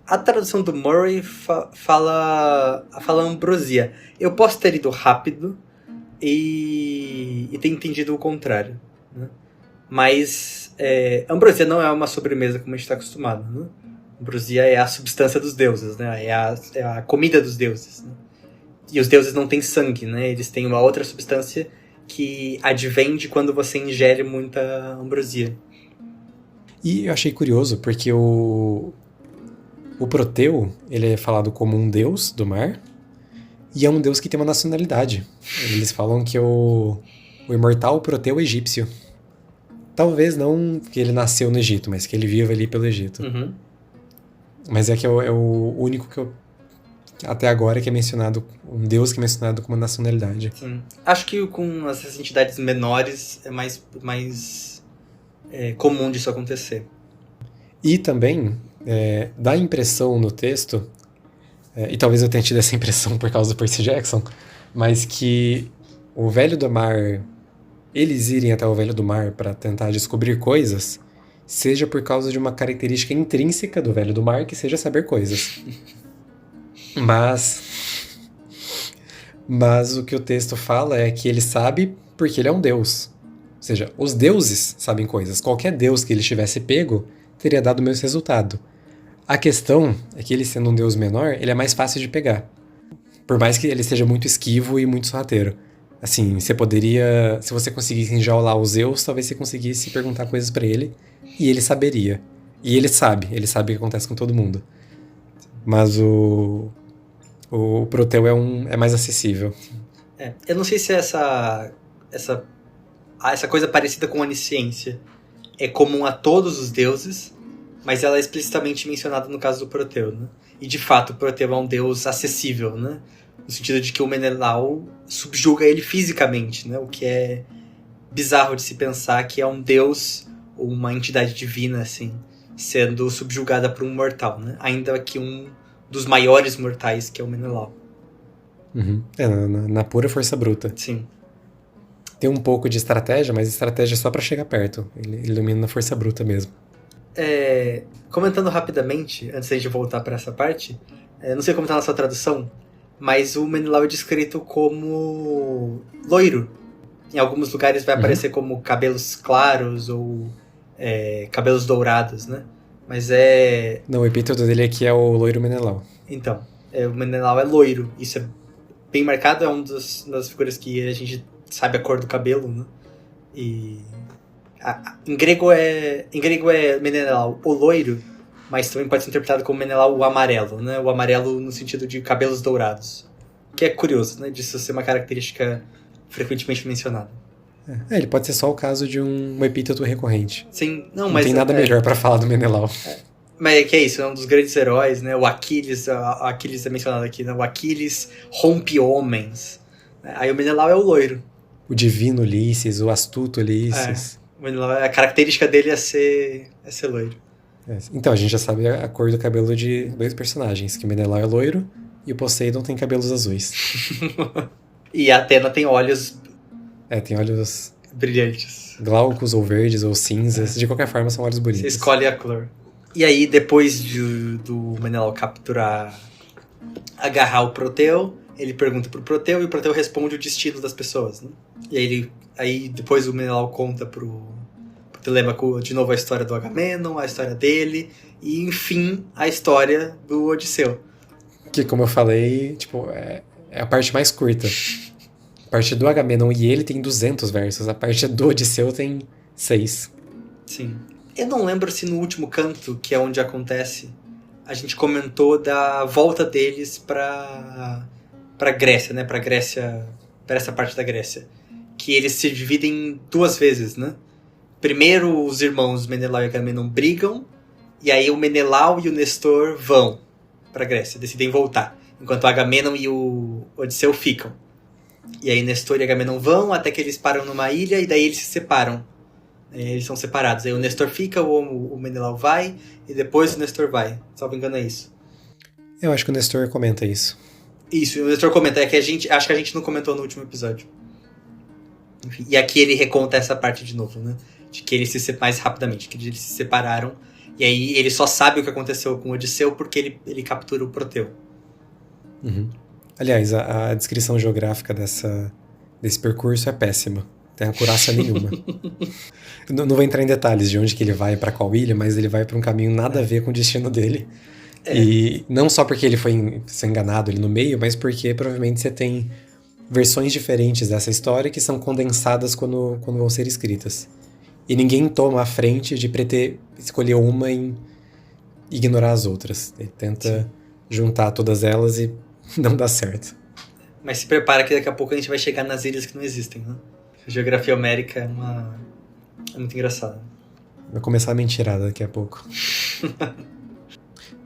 Speaker 2: A tradução do Murray fala ambrosia. Eu posso ter ido rápido e ter entendido o contrário, né? Mas ambrosia não é uma sobremesa como a gente está acostumado, né? Ambrosia é a substância dos deuses, né? É a comida dos deuses, né? E os deuses não têm sangue, né? Eles têm uma outra substância que advém de quando você ingere muita ambrosia.
Speaker 3: E eu achei curioso, porque o Proteu, ele é falado como um deus do mar, e é um deus que tem uma nacionalidade. Eles falam que o imortal Proteu é egípcio. Talvez não que ele nasceu no Egito, mas que ele vive ali pelo Egito. Mas é que é o único que eu... Até agora que é mencionado, um deus que é mencionado como nacionalidade.
Speaker 2: Sim. Acho que com essas entidades menores é mais comum disso acontecer.
Speaker 3: E também dá a impressão no texto, e talvez eu tenha tido essa impressão por causa do Percy Jackson, mas que o Velho do Mar, eles irem até o Velho do Mar para tentar descobrir coisas, seja por causa de uma característica intrínseca do Velho do Mar, que seja saber coisas. Mas o que o texto fala é que ele sabe porque ele é um deus. Ou seja, os deuses sabem coisas. Qualquer deus que ele tivesse pego teria dado o mesmo resultado. A questão é que ele, sendo um deus menor, ele é mais fácil de pegar. Por mais que ele seja muito esquivo e muito sorrateiro. Assim, você poderia... Se você conseguisse enjaular os Zeus, talvez você conseguisse perguntar coisas pra ele e ele saberia. E ele sabe o que acontece com todo mundo. Mas o Proteu é mais acessível.
Speaker 2: Eu não sei se essa coisa parecida com onisciência é comum a todos os deuses, mas ela é explicitamente mencionada no caso do Proteu, né? E de fato, o Proteu é um deus acessível, né? No sentido de que o Menelau subjuga ele fisicamente, né? O que é bizarro de se pensar que é um deus ou uma entidade divina, assim, sendo subjugada por um mortal, né? Ainda que um dos maiores mortais, que é o Menelau.
Speaker 3: Na pura força bruta.
Speaker 2: Sim.
Speaker 3: Tem um pouco de estratégia, mas estratégia é só pra chegar perto. Ele domina na força bruta mesmo.
Speaker 2: Comentando rapidamente, antes da gente voltar para essa parte, não sei como tá na sua tradução, mas o Menelau é descrito como loiro. Em alguns lugares vai aparecer como cabelos claros ou cabelos dourados, né? Mas
Speaker 3: Não, o epíteto dele aqui é o loiro Menelau.
Speaker 2: Então, o Menelau é loiro. Isso é bem marcado, é uma das figuras que a gente sabe a cor do cabelo, né? E em grego é Menelau o loiro, mas também pode ser interpretado como Menelau o amarelo, né? O amarelo no sentido de cabelos dourados. Que é curioso, né? Disso ser uma característica frequentemente mencionada.
Speaker 3: Ele pode ser só o caso de um epíteto recorrente.
Speaker 2: Sim,
Speaker 3: não tem nada melhor pra falar do Menelau.
Speaker 2: Mas é que é isso, é um dos grandes heróis, né? O Aquiles, Aquiles é mencionado aqui, né? O Aquiles rompe homens. Aí o Menelau é o loiro.
Speaker 3: O divino Ulisses, o astuto Ulisses.
Speaker 2: O Menelau, a característica dele é ser loiro.
Speaker 3: Então, a gente já sabe a cor do cabelo de 2 personagens, que o Menelau é loiro e o Poseidon tem cabelos azuis.
Speaker 2: E a Athena tem olhos...
Speaker 3: tem olhos...
Speaker 2: brilhantes.
Speaker 3: Glaucos, ou verdes, ou cinzas. De qualquer forma, são olhos bonitos.
Speaker 2: Você escolhe a cor. E aí, depois do Menelau agarrar o Proteu, ele pergunta pro Proteu e o Proteu responde o destino das pessoas, né? E aí depois o Menelau conta pro Telêmaco de novo a história do Agamenon, a história dele e, enfim, a história do Odisseu.
Speaker 3: Que, como eu falei, tipo, é a parte mais curta. A parte do Agamenon e ele tem 200 versos. A parte do Odisseu tem 6.
Speaker 2: Sim. Eu não lembro se no último canto, que é onde acontece, a gente comentou da volta deles pra Grécia, né? Pra essa parte da Grécia. Que eles se dividem 2 vezes, né? Primeiro os irmãos Menelau e Agamenon brigam, e aí o Menelau e o Nestor vão pra Grécia, decidem voltar. Enquanto o Agamenon e o Odisseu ficam. E aí Nestor e Agamenon vão até que eles param numa ilha e daí eles se separam. Eles são separados. Aí o Nestor fica, o Menelau vai e depois o Nestor vai. Salvo engano é isso.
Speaker 3: Eu acho que o Nestor comenta isso.
Speaker 2: Isso, o Nestor comenta. É que acho que a gente não comentou no último episódio. Enfim, e aqui ele reconta essa parte de novo, né? De que eles mais rapidamente, que eles se separaram. E aí ele só sabe o que aconteceu com o Odisseu porque ele captura o Proteu.
Speaker 3: Uhum. Aliás, a descrição geográfica desse percurso é péssima. Tem acurácia nenhuma. Não vou entrar em detalhes de onde que ele vai, pra qual ilha, mas ele vai pra um caminho nada a ver com o destino dele. E não só porque ele foi enganado ali no meio, mas porque provavelmente você tem versões diferentes dessa história que são condensadas quando vão ser escritas. E ninguém toma a frente de escolher uma e ignorar as outras. Ele tenta juntar todas elas e não dá certo.
Speaker 2: Mas se prepara que daqui a pouco a gente vai chegar nas ilhas que não existem, né? A geografia homérica é muito engraçada.
Speaker 3: Vai começar a mentirada daqui a pouco.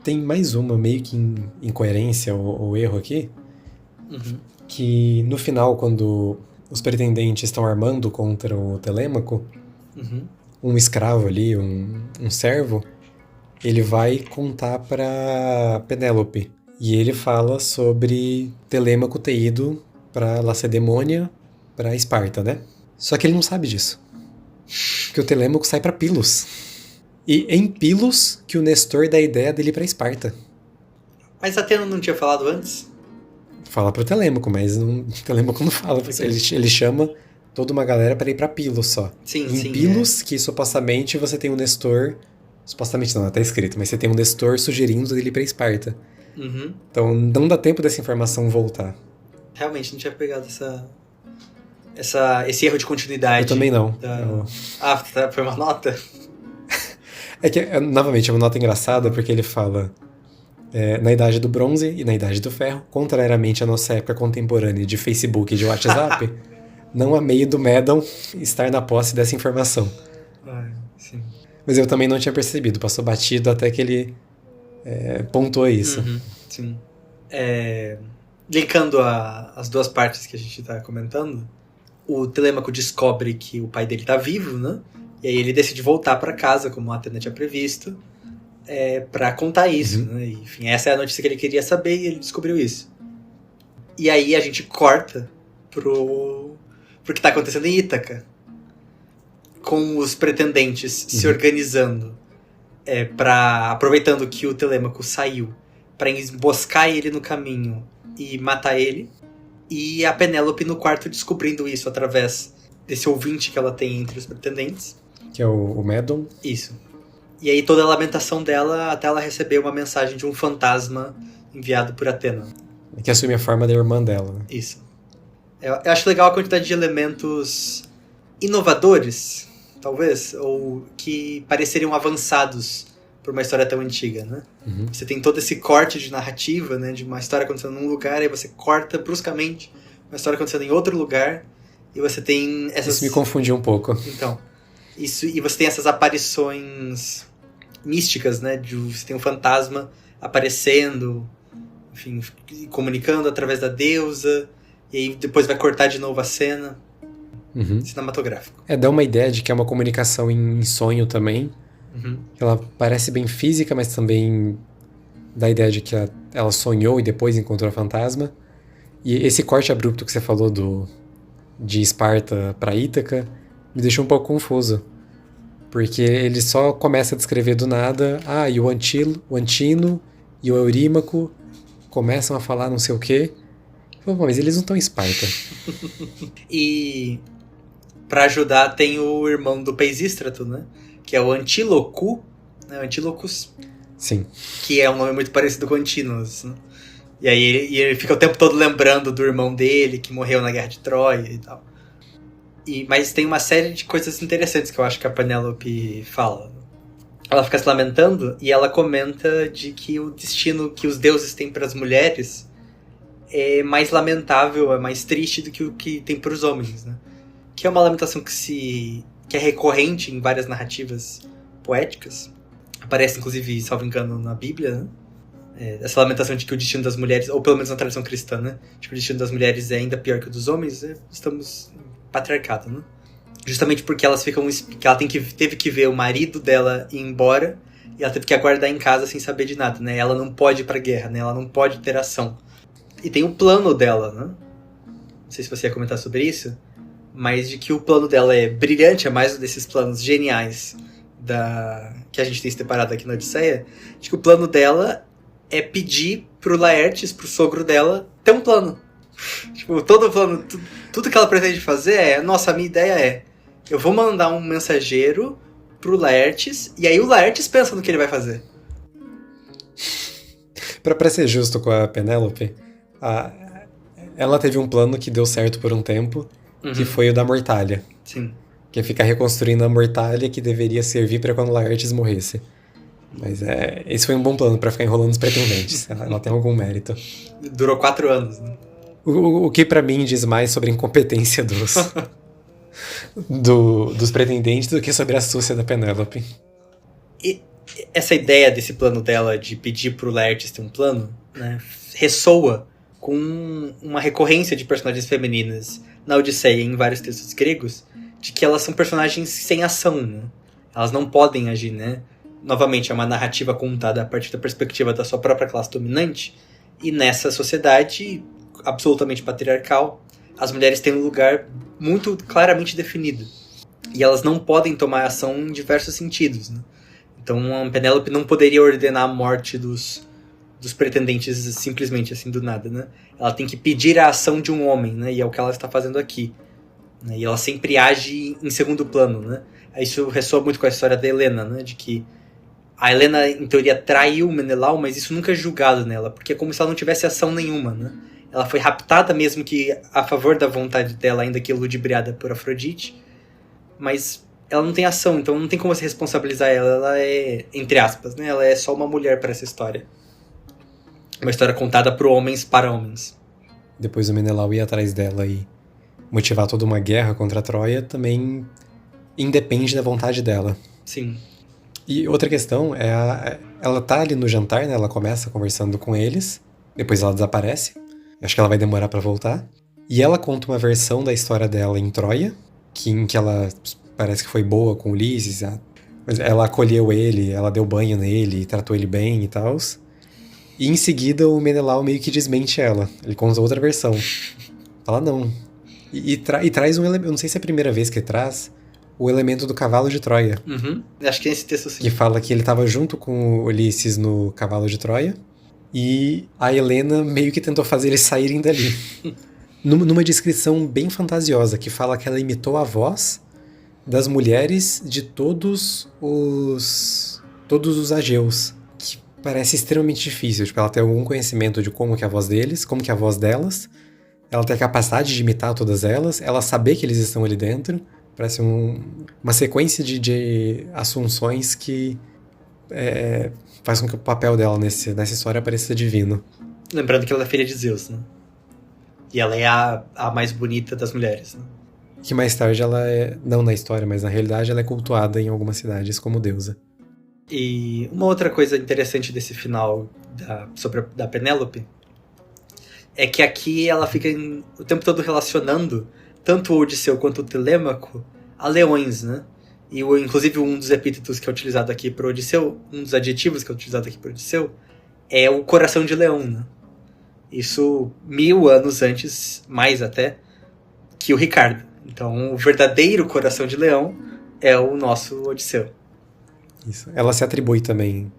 Speaker 3: Tem mais uma meio que incoerência ou erro aqui.
Speaker 2: Uhum.
Speaker 3: Que no final, quando os pretendentes estão armando contra o Telêmaco, um escravo ali, um servo, ele vai contar pra Penélope. E ele fala sobre Telêmaco ter ido pra Lacedemônia, pra Esparta, né? Só que ele não sabe disso. Porque o Telêmaco sai pra Pilos. E em Pilos que o Nestor dá a ideia dele ir pra Esparta.
Speaker 2: Mas Atena não tinha falado antes?
Speaker 3: Fala pro Telêmaco, mas o Telêmaco não fala. Ele chama toda uma galera pra ir pra Pilos só.
Speaker 2: Sim,
Speaker 3: em Pilos, que supostamente você tem o Nestor... Supostamente não, tá escrito. Mas você tem o Nestor sugerindo ele ir pra Esparta.
Speaker 2: Uhum.
Speaker 3: Então não dá tempo dessa informação voltar.
Speaker 2: Realmente, não tinha pegado esse erro de continuidade.
Speaker 3: Eu também não.
Speaker 2: Foi uma nota?
Speaker 3: É que, novamente, é uma nota engraçada porque ele fala na Idade do Bronze e na Idade do Ferro, contrariamente à nossa época contemporânea de Facebook e de WhatsApp, não há meio do Medon estar na posse dessa informação.
Speaker 2: Sim.
Speaker 3: Mas eu também não tinha percebido, passou batido até que ele pontuou isso.
Speaker 2: Sim. Linkando as 2 partes que a gente tá comentando, o Telêmaco descobre que o pai dele tá vivo, né? E aí ele decide voltar pra casa, como a Atena tinha previsto, pra contar isso, né? E, enfim, essa é a notícia que ele queria saber e ele descobriu isso. E aí a gente corta pro que tá acontecendo em Ítaca. Com os pretendentes se organizando, aproveitando que o Telêmaco saiu, pra emboscar ele no caminho e matar ele. E a Penélope no quarto descobrindo isso através desse ouvinte que ela tem entre os pretendentes.
Speaker 3: Que é o Medon.
Speaker 2: Isso. E aí toda a lamentação dela até ela receber uma mensagem de um fantasma enviado por Atena.
Speaker 3: Que assume a forma da irmã dela. Né?
Speaker 2: Isso. Eu acho legal a quantidade de elementos inovadores, talvez, ou que pareceriam avançados por uma história tão antiga, né?
Speaker 3: Uhum.
Speaker 2: Você tem todo esse corte de narrativa, né? De uma história acontecendo num lugar, aí você corta bruscamente uma história acontecendo em outro lugar, e você tem essas...
Speaker 3: Isso me confundiu um pouco.
Speaker 2: Então, e você tem essas aparições místicas, né? Você tem um fantasma aparecendo, enfim, comunicando através da deusa, e aí depois vai cortar de novo a cena.
Speaker 3: Uhum.
Speaker 2: Cinematográfico.
Speaker 3: Dá uma ideia de que é uma comunicação em sonho também.
Speaker 2: Uhum.
Speaker 3: Ela parece bem física, mas também dá a ideia de que ela sonhou e depois encontrou a fantasma. E esse corte abrupto que você falou de Esparta pra Ítaca me deixou um pouco confuso. Porque ele só começa a descrever do nada, e o Antino e o Eurímaco começam a falar não sei o quê. Mas eles não estão em Esparta.
Speaker 2: E pra ajudar tem o irmão do Peisístrato, né? Que é o Antíloco, né? O Antílocos.
Speaker 3: Sim.
Speaker 2: Que é um nome muito parecido com Antinos, né? E aí ele fica o tempo todo lembrando do irmão dele, que morreu na Guerra de Troia e tal. Mas tem uma série de coisas interessantes que eu acho que a Penélope fala. Ela fica se lamentando e ela comenta de que o destino que os deuses têm para as mulheres é mais lamentável, é mais triste do que o que tem para os homens, né? Que é uma lamentação que é recorrente em várias narrativas poéticas. Aparece, inclusive, salvo engano, na Bíblia, né? Essa lamentação de que o destino das mulheres, ou pelo menos na tradição cristã, né? De que o destino das mulheres é ainda pior que o dos homens, estamos em patriarcado, né? Justamente porque elas ficam... que ela teve que ver o marido dela ir embora e ela teve que aguardar em casa sem saber de nada, né? Ela não pode ir pra guerra, né? Ela não pode ter ação. E tem o plano dela, né? Não sei se você ia comentar sobre isso, mas de que o plano dela é brilhante, é mais um desses planos geniais que a gente tem separado aqui na Odisseia, de que o plano dela é pedir pro Laertes, pro sogro dela, ter um plano. Tipo, todo o plano, tudo que ela pretende fazer nossa, a minha ideia eu vou mandar um mensageiro pro Laertes, e aí o Laertes pensa no que ele vai fazer.
Speaker 3: Pra ser justo com a Penélope, ela teve um plano que deu certo por um tempo, que foi o da Mortalha.
Speaker 2: Sim.
Speaker 3: Que é ficar reconstruindo a Mortalha que deveria servir pra quando Laertes morresse. Mas esse foi um bom plano pra ficar enrolando os pretendentes. Ela tem algum mérito.
Speaker 2: Durou 4 anos, né?
Speaker 3: O que pra mim diz mais sobre a incompetência dos pretendentes do que sobre a astúcia da Penélope.
Speaker 2: E essa ideia desse plano dela de pedir pro Laertes ter um plano, né, ressoa com uma recorrência de personagens femininas na Odisseia e em vários textos gregos, de que elas são personagens sem ação, né? Elas não podem agir, né? Novamente, é uma narrativa contada a partir da perspectiva da sua própria classe dominante, e nessa sociedade absolutamente patriarcal, as mulheres têm um lugar muito claramente definido. E elas não podem tomar ação em diversos sentidos, né? Então a Penélope não poderia ordenar a morte dos pretendentes simplesmente assim do nada, né? Ela tem que pedir a ação de um homem, né? E é o que ela está fazendo aqui. Né? E ela sempre age em segundo plano, né? Isso ressoa muito com a história da Helena, né? De que a Helena, em teoria, traiu Menelau, mas isso nunca é julgado nela, porque é como se ela não tivesse ação nenhuma, né? Ela foi raptada mesmo que a favor da vontade dela, ainda que ludibriada por Afrodite, mas ela não tem ação, então não tem como se responsabilizar ela. Ela é, entre aspas, né? Ela é só uma mulher para essa história. Uma história contada por homens para homens.
Speaker 3: Depois o Menelau ir atrás dela e motivar toda uma guerra contra a Troia também independe da vontade dela.
Speaker 2: Sim.
Speaker 3: E outra questão ela tá ali no jantar, né? Ela começa conversando com eles, depois ela desaparece. Acho que ela vai demorar pra voltar. E ela conta uma versão da história dela em Troia, em que ela parece que foi boa com Ulisses. Mas ela acolheu ele, ela deu banho nele, tratou ele bem e tal. E em seguida o Menelau meio que desmente ela. Ele conta outra versão. Fala não. E traz um elemento, eu não sei se é a primeira vez que ele traz, o elemento do cavalo de Troia.
Speaker 2: Uhum. Acho que é esse texto sim.
Speaker 3: Que fala que ele estava junto com o Ulisses no cavalo de Troia. E a Helena meio que tentou fazer eles saírem dali. Numa descrição bem fantasiosa, que fala que ela imitou a voz das mulheres de todos os ageus. Que parece extremamente difícil. Tipo, ela tem algum conhecimento de como que é a voz deles, como que é a voz delas. Ela tem a capacidade de imitar todas elas. Ela saber que eles estão ali dentro. Parece uma sequência de assunções que faz com que o papel dela nessa história pareça divino.
Speaker 2: Lembrando que ela é filha de Zeus, né? E ela é a mais bonita das mulheres, né?
Speaker 3: Que mais tarde ela não na história, mas na realidade ela é cultuada em algumas cidades como deusa.
Speaker 2: E uma outra coisa interessante desse final da Penélope é que aqui ela fica o tempo todo relacionando tanto o Odisseu quanto o Telêmaco a leões, né? E inclusive um dos epítetos que é utilizado aqui para Odisseu, um dos adjetivos que é utilizado aqui para Odisseu, é o coração de leão, né? Isso 1000 anos antes, mais até, que o Ricardo. Então, o verdadeiro coração de leão é o nosso Odisseu.
Speaker 3: Isso. Ela se atribui também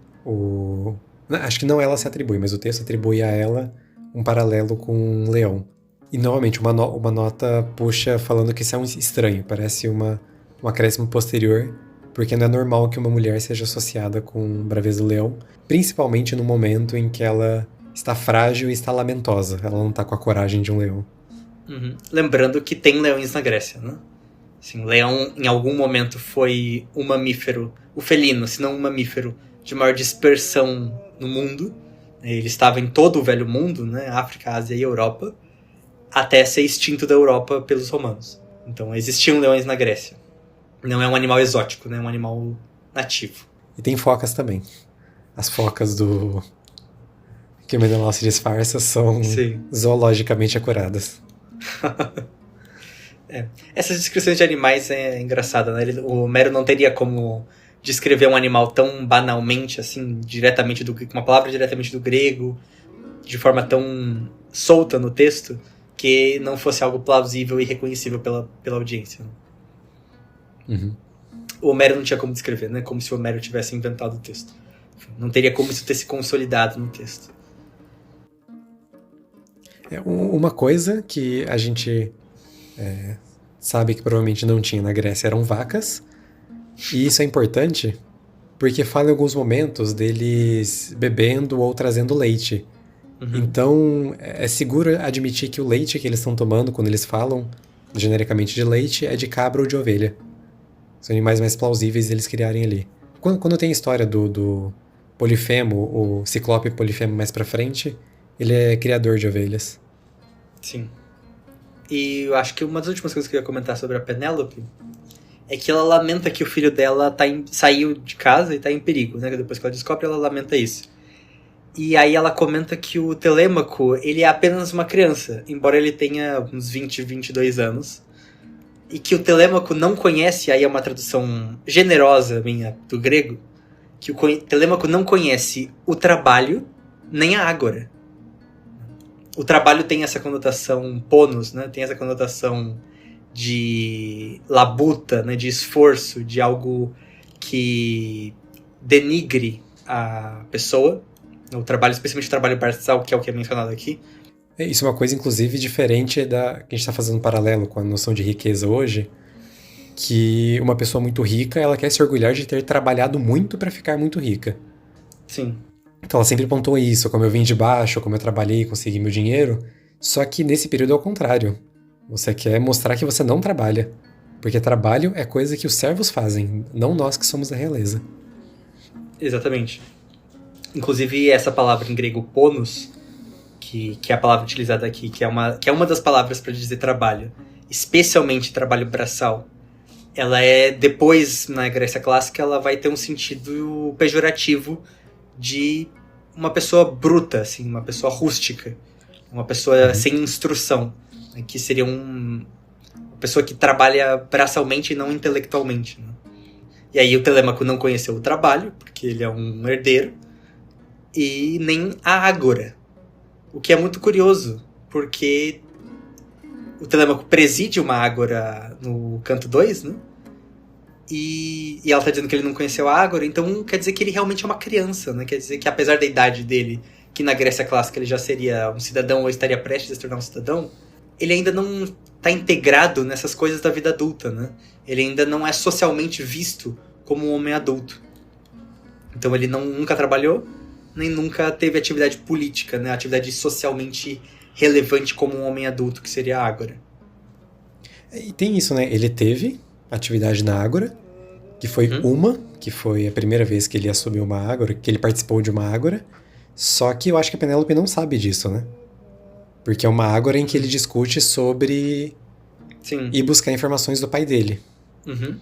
Speaker 3: acho que não ela se atribui, mas o texto atribui a ela um paralelo com um leão. E, novamente, uma nota puxa falando que isso é um estranho, parece um acréscimo posterior, porque não é normal que uma mulher seja associada com braveza do leão, principalmente no momento em que ela está frágil e está lamentosa. Ela não está com a coragem de um leão.
Speaker 2: Uhum. Lembrando que tem leões na Grécia, né? Assim, o leão, em algum momento, foi o mamífero, o felino, se não um mamífero, de maior dispersão no mundo. Ele estava em todo o velho mundo, né? África, Ásia e Europa, até ser extinto da Europa pelos romanos. Então, existiam leões na Grécia. Não é um animal exótico, né? É um animal nativo.
Speaker 3: E tem focas também. As focas que o Menelau se disfarça são zoologicamente acuradas.
Speaker 2: Essas descrições de animais é engraçada, né? O Homero não teria como descrever um animal tão banalmente, assim, diretamente com uma palavra diretamente do grego, de forma tão solta no texto, que não fosse algo plausível e reconhecível pela audiência.
Speaker 3: Uhum.
Speaker 2: O Homero não tinha como descrever, né? Como se o Homero tivesse inventado o texto. Não teria como isso ter se consolidado no texto.
Speaker 3: Uma coisa que a gente sabe que provavelmente não tinha na Grécia eram vacas, e isso é importante porque fala em alguns momentos deles bebendo ou trazendo leite. Uhum. Então é seguro admitir que o leite que eles estão tomando quando eles falam genericamente de leite é de cabra ou de ovelha. São animais mais plausíveis eles criarem ali. Quando tem a história do Polifemo, o Ciclope Polifemo mais pra frente, ele é criador de ovelhas.
Speaker 2: Sim. E eu acho que uma das últimas coisas que eu ia comentar sobre a Penélope é que ela lamenta que o filho dela saiu de casa e tá em perigo, né? Depois que ela descobre, ela lamenta isso. E aí ela comenta que o Telêmaco, ele é apenas uma criança, embora ele tenha uns 20, 22 anos. E que o Telêmaco não conhece, aí é uma tradução generosa minha do grego, que o Telêmaco não conhece o trabalho nem a ágora. O trabalho tem essa conotação ponos, né? Tem essa conotação de labuta, né? De esforço, de algo que denigre a pessoa. O trabalho, especialmente o trabalho braçal, que é o que é mencionado aqui.
Speaker 3: Isso é uma coisa, inclusive, diferente que a gente está fazendo um paralelo com a noção de riqueza hoje, que uma pessoa muito rica, ela quer se orgulhar de ter trabalhado muito para ficar muito rica.
Speaker 2: Sim.
Speaker 3: Então ela sempre pontua isso, como eu vim de baixo, como eu trabalhei e consegui meu dinheiro, só que nesse período é o contrário. Você quer mostrar que você não trabalha, porque trabalho é coisa que os servos fazem, não nós que somos a realeza.
Speaker 2: Exatamente. Inclusive, essa palavra em grego, ponos, que é a palavra utilizada aqui, que é uma das palavras para dizer trabalho, especialmente trabalho braçal, ela depois, na Grécia Clássica, ela vai ter um sentido pejorativo de uma pessoa bruta, assim, uma pessoa rústica, uma pessoa sem instrução, né, que seria uma pessoa que trabalha braçalmente e não intelectualmente. Né? E aí o Telêmaco não conheceu o trabalho, porque ele é um herdeiro, e nem a ágora. O que é muito curioso, porque o Telêmaco preside uma ágora no canto 2, né? E ela está dizendo que ele não conheceu a ágora, então quer dizer que ele realmente é uma criança, né? Quer dizer que apesar da idade dele, que na Grécia Clássica ele já seria um cidadão ou estaria prestes a se tornar um cidadão, ele ainda não está integrado nessas coisas da vida adulta, né? Ele ainda não é socialmente visto como um homem adulto. Então ele nunca trabalhou, nem nunca teve atividade política, né? Atividade socialmente relevante como um homem adulto, que seria a ágora.
Speaker 3: E tem isso, né? Ele teve atividade na ágora, que foi uma que foi a primeira vez que ele assumiu uma Ágora, que ele participou de uma Ágora. Só que eu acho que a Penélope não sabe disso, né? Porque é uma Ágora em que ele discute sobre
Speaker 2: Sim.
Speaker 3: ir buscar informações do pai dele.
Speaker 2: Uhum.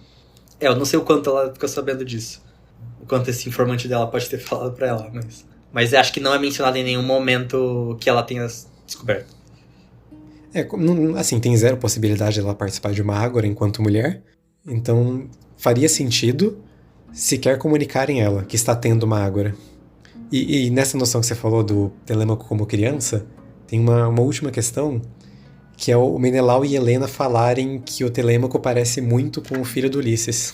Speaker 2: Eu não sei o quanto ela ficou sabendo disso. O quanto esse informante dela pode ter falado pra ela, mas acho que não é mencionado em nenhum momento que ela tenha descoberto.
Speaker 3: Assim, tem zero possibilidade dela participar de uma Ágora enquanto mulher. Então, faria sentido sequer comunicarem ela que está tendo uma Ágora. E nessa noção que você falou do Telêmaco como criança, tem uma última questão, que é o Menelau e Helena falarem que o Telêmaco parece muito com o filho do Ulisses.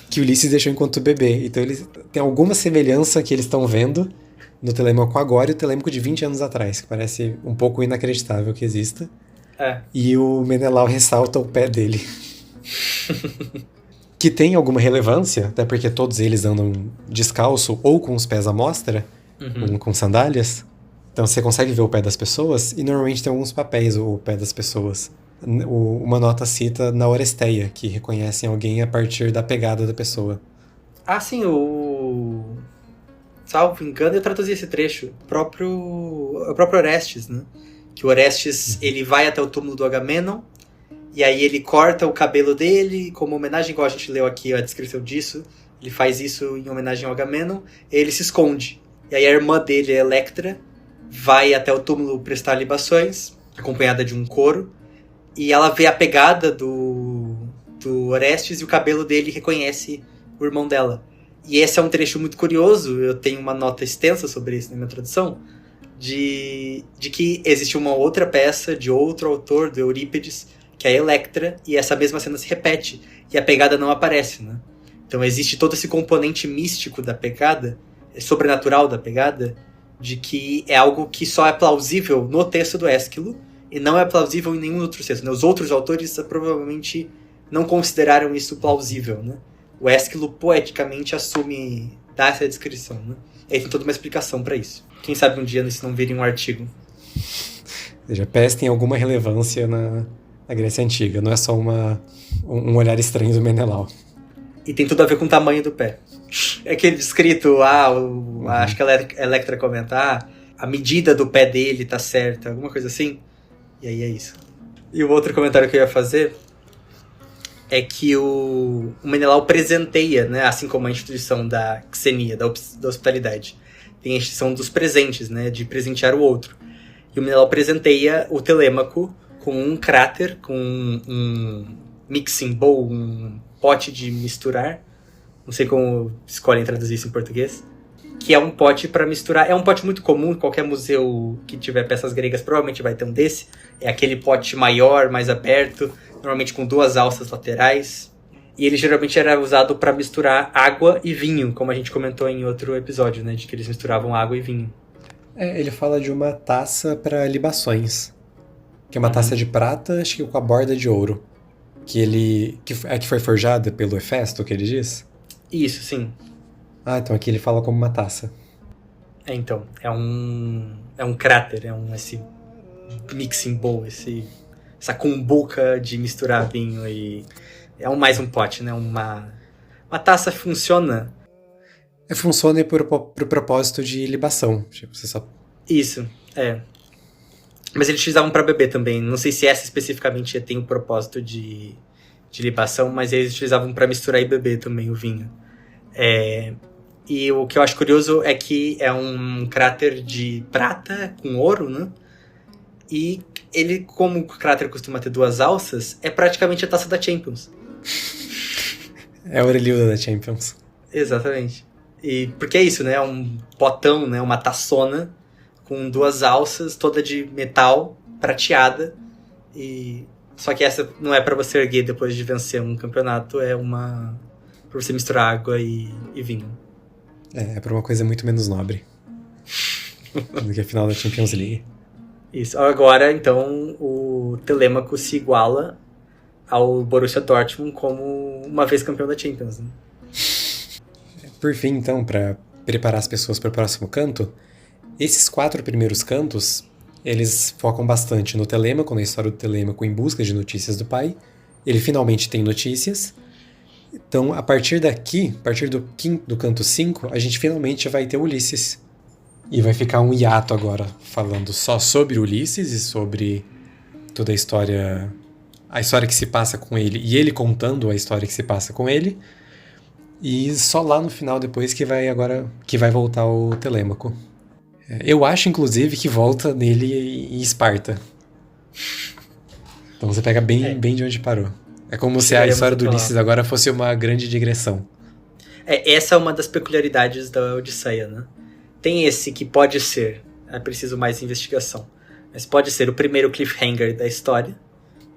Speaker 3: Que o Ulisses deixou enquanto bebê. Então eles tem alguma semelhança que eles estão vendo no Telêmaco agora e o Telêmaco de 20 anos atrás, que parece um pouco inacreditável que exista. E o Menelau ressalta o pé dele. Que tem alguma relevância, até porque todos eles andam descalço ou com os pés à mostra, com sandálias. Então você consegue ver o pé das pessoas e normalmente tem alguns papéis o pé das pessoas. Uma nota cita na Oresteia, que reconhecem alguém a partir da pegada da pessoa.
Speaker 2: Ah, sim, salvo engano, eu traduzi esse trecho. O próprio Orestes, né? Que o Orestes, ele vai até o túmulo do Agamenon, e aí ele corta o cabelo dele, como homenagem, igual a gente leu aqui a descrição disso. Ele faz isso em homenagem ao Agamenon, e ele se esconde. E aí a irmã dele, a Electra, vai até o túmulo prestar libações, acompanhada de um coro, e ela vê a pegada do Orestes e o cabelo dele reconhece o irmão dela. E esse é um trecho muito curioso, eu tenho uma nota extensa sobre isso na minha tradução, de que existe uma outra peça de outro autor, do Eurípides, que é a Electra, e essa mesma cena se repete, e a pegada não aparece, né? Então existe todo esse componente místico da pegada, sobrenatural da pegada, de que é algo que só é plausível no texto do Ésquilo, e não é plausível em nenhum outro texto, né? Os outros autores provavelmente não consideraram isso plausível, né? O Ésquilo poeticamente dá essa descrição, né? E aí tem toda uma explicação para isso. Quem sabe um dia isso não vire um artigo.
Speaker 3: Ou seja, pés tem alguma relevância na Grécia Antiga, não é só um olhar estranho do Menelau.
Speaker 2: E tem tudo a ver com o tamanho do pé. É aquele descrito, acho que a Electra comenta, a medida do pé dele tá certa, alguma coisa assim. E aí é isso. E o outro comentário que eu ia fazer é que o Menelau presenteia, né, assim como a instituição da xenia, da hospitalidade. Tem a instituição dos presentes, né, de presentear o outro. E o Menelau presenteia o Telêmaco com um cráter, com um mixing bowl, um pote de misturar. Não sei como escolhem traduzir isso em português. Que é um pote para misturar. É um pote muito comum, qualquer museu que tiver peças gregas provavelmente vai ter um desse. É aquele pote maior, mais aberto, normalmente com 2 alças laterais. E ele geralmente era usado para misturar água e vinho, como a gente comentou em outro episódio, né? De que eles misturavam água e vinho.
Speaker 3: Ele fala de uma taça para libações. Que é uma taça de prata, acho que com a borda de ouro. Que foi forjada pelo Hefesto, que ele diz?
Speaker 2: Isso, sim.
Speaker 3: Então aqui ele fala como uma taça.
Speaker 2: Então, é um cráter, esse mixing bowl, essa cumbuca de misturar vinho e... É mais um pote, né? Uma taça funciona...
Speaker 3: Funciona pro propósito de libação. Tipo, você só...
Speaker 2: Isso, Mas eles utilizavam para beber também. Não sei se essa especificamente tem o propósito de libação, mas eles utilizavam para misturar e beber também o vinho. E o que eu acho curioso é que é um cráter de prata com ouro, né? E ele, como o cráter costuma ter 2 alças, é praticamente a taça da Champions.
Speaker 3: É a orelhuda da Champions.
Speaker 2: Exatamente. E porque é isso, né? É um potão, né? Uma taçona com 2 alças, toda de metal, prateada. Só que essa não é para você erguer depois de vencer um campeonato, é para você misturar água e vinho.
Speaker 3: É para uma coisa muito menos nobre do que a final da Champions League.
Speaker 2: Isso. Agora, então, o Telêmaco se iguala ao Borussia Dortmund como uma vez campeão da Champions, né?
Speaker 3: Por fim, então, para preparar as pessoas para o próximo canto, esses 4 primeiros cantos, eles focam bastante no Telêmaco, na história do Telêmaco em busca de notícias do pai. Ele finalmente tem notícias, Então, a partir daqui, a partir do canto 5, a gente finalmente vai ter Ulisses. E vai ficar um hiato agora, falando só sobre Ulisses e sobre toda a história que se passa com ele, e ele contando a história que se passa com ele. E só lá no final, depois, que vai voltar o Telêmaco. Eu acho, inclusive, que volta nele em Esparta. Então você pega bem de onde parou. É como se a história do Ulisses agora fosse uma grande digressão.
Speaker 2: Essa é uma das peculiaridades da Odisseia, né? Tem esse que pode ser, é preciso mais investigação, mas pode ser o primeiro cliffhanger da história,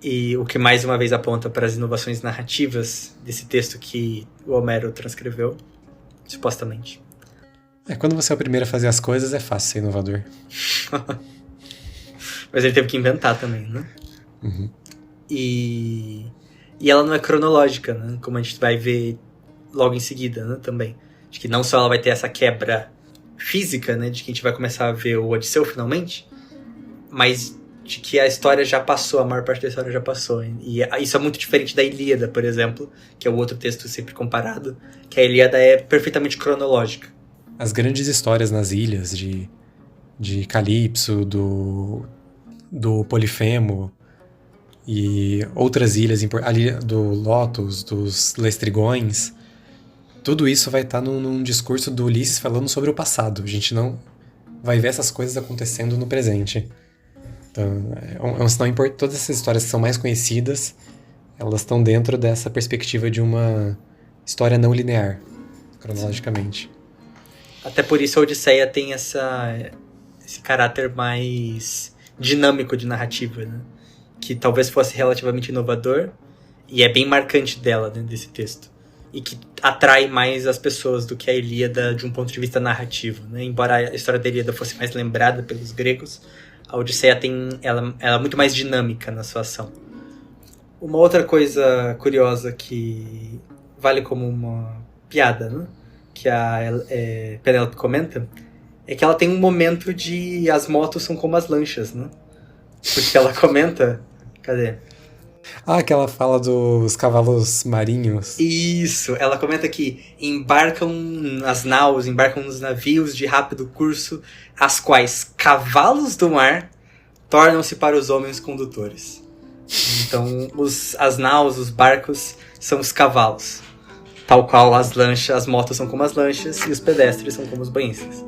Speaker 2: e o que mais uma vez aponta para as inovações narrativas desse texto que o Homero transcreveu, supostamente.
Speaker 3: Quando você é o primeiro a fazer as coisas, é fácil ser inovador.
Speaker 2: Mas ele teve que inventar também, né?
Speaker 3: Uhum.
Speaker 2: E ela não é cronológica, né? Como a gente vai ver logo em seguida, né? Também. Acho que não só ela vai ter essa quebra física, né? De que a gente vai começar a ver o Odisseu finalmente, mas de que a história já passou, a maior parte da história já passou. E isso é muito diferente da Ilíada, por exemplo, que é o outro texto sempre comparado, que a Ilíada é perfeitamente cronológica.
Speaker 3: As grandes histórias nas ilhas de Calipso, do Polifemo e outras ilhas, do Lotus, dos Lestrigões, tudo isso vai estar num discurso do Ulisses falando sobre o passado. A gente não vai ver essas coisas acontecendo no presente. Então, é um sinal importante. Todas essas histórias que são mais conhecidas, elas estão dentro dessa perspectiva de uma história não linear, cronologicamente.
Speaker 2: Até por isso a Odisseia tem esse caráter mais dinâmico de narrativa, né? Que talvez fosse relativamente inovador, e é bem marcante dela, né, desse texto. E que atrai mais as pessoas do que a Ilíada de um ponto de vista narrativo, né? Embora a história da Ilíada fosse mais lembrada pelos gregos, a Odisseia ela é muito mais dinâmica na sua ação. Uma outra coisa curiosa que vale como uma piada, né? Que a Penélope comenta, é que ela tem um momento de as motos são como as lanchas, né? Porque ela comenta... Cadê?
Speaker 3: Que ela fala dos cavalos marinhos.
Speaker 2: Isso, ela comenta que embarcam nos navios de rápido curso, as quais cavalos do mar tornam-se para os homens condutores. Então, as naus, os barcos, são os cavalos. Tal qual as motos são como as lanchas e os pedestres são como os banhistas.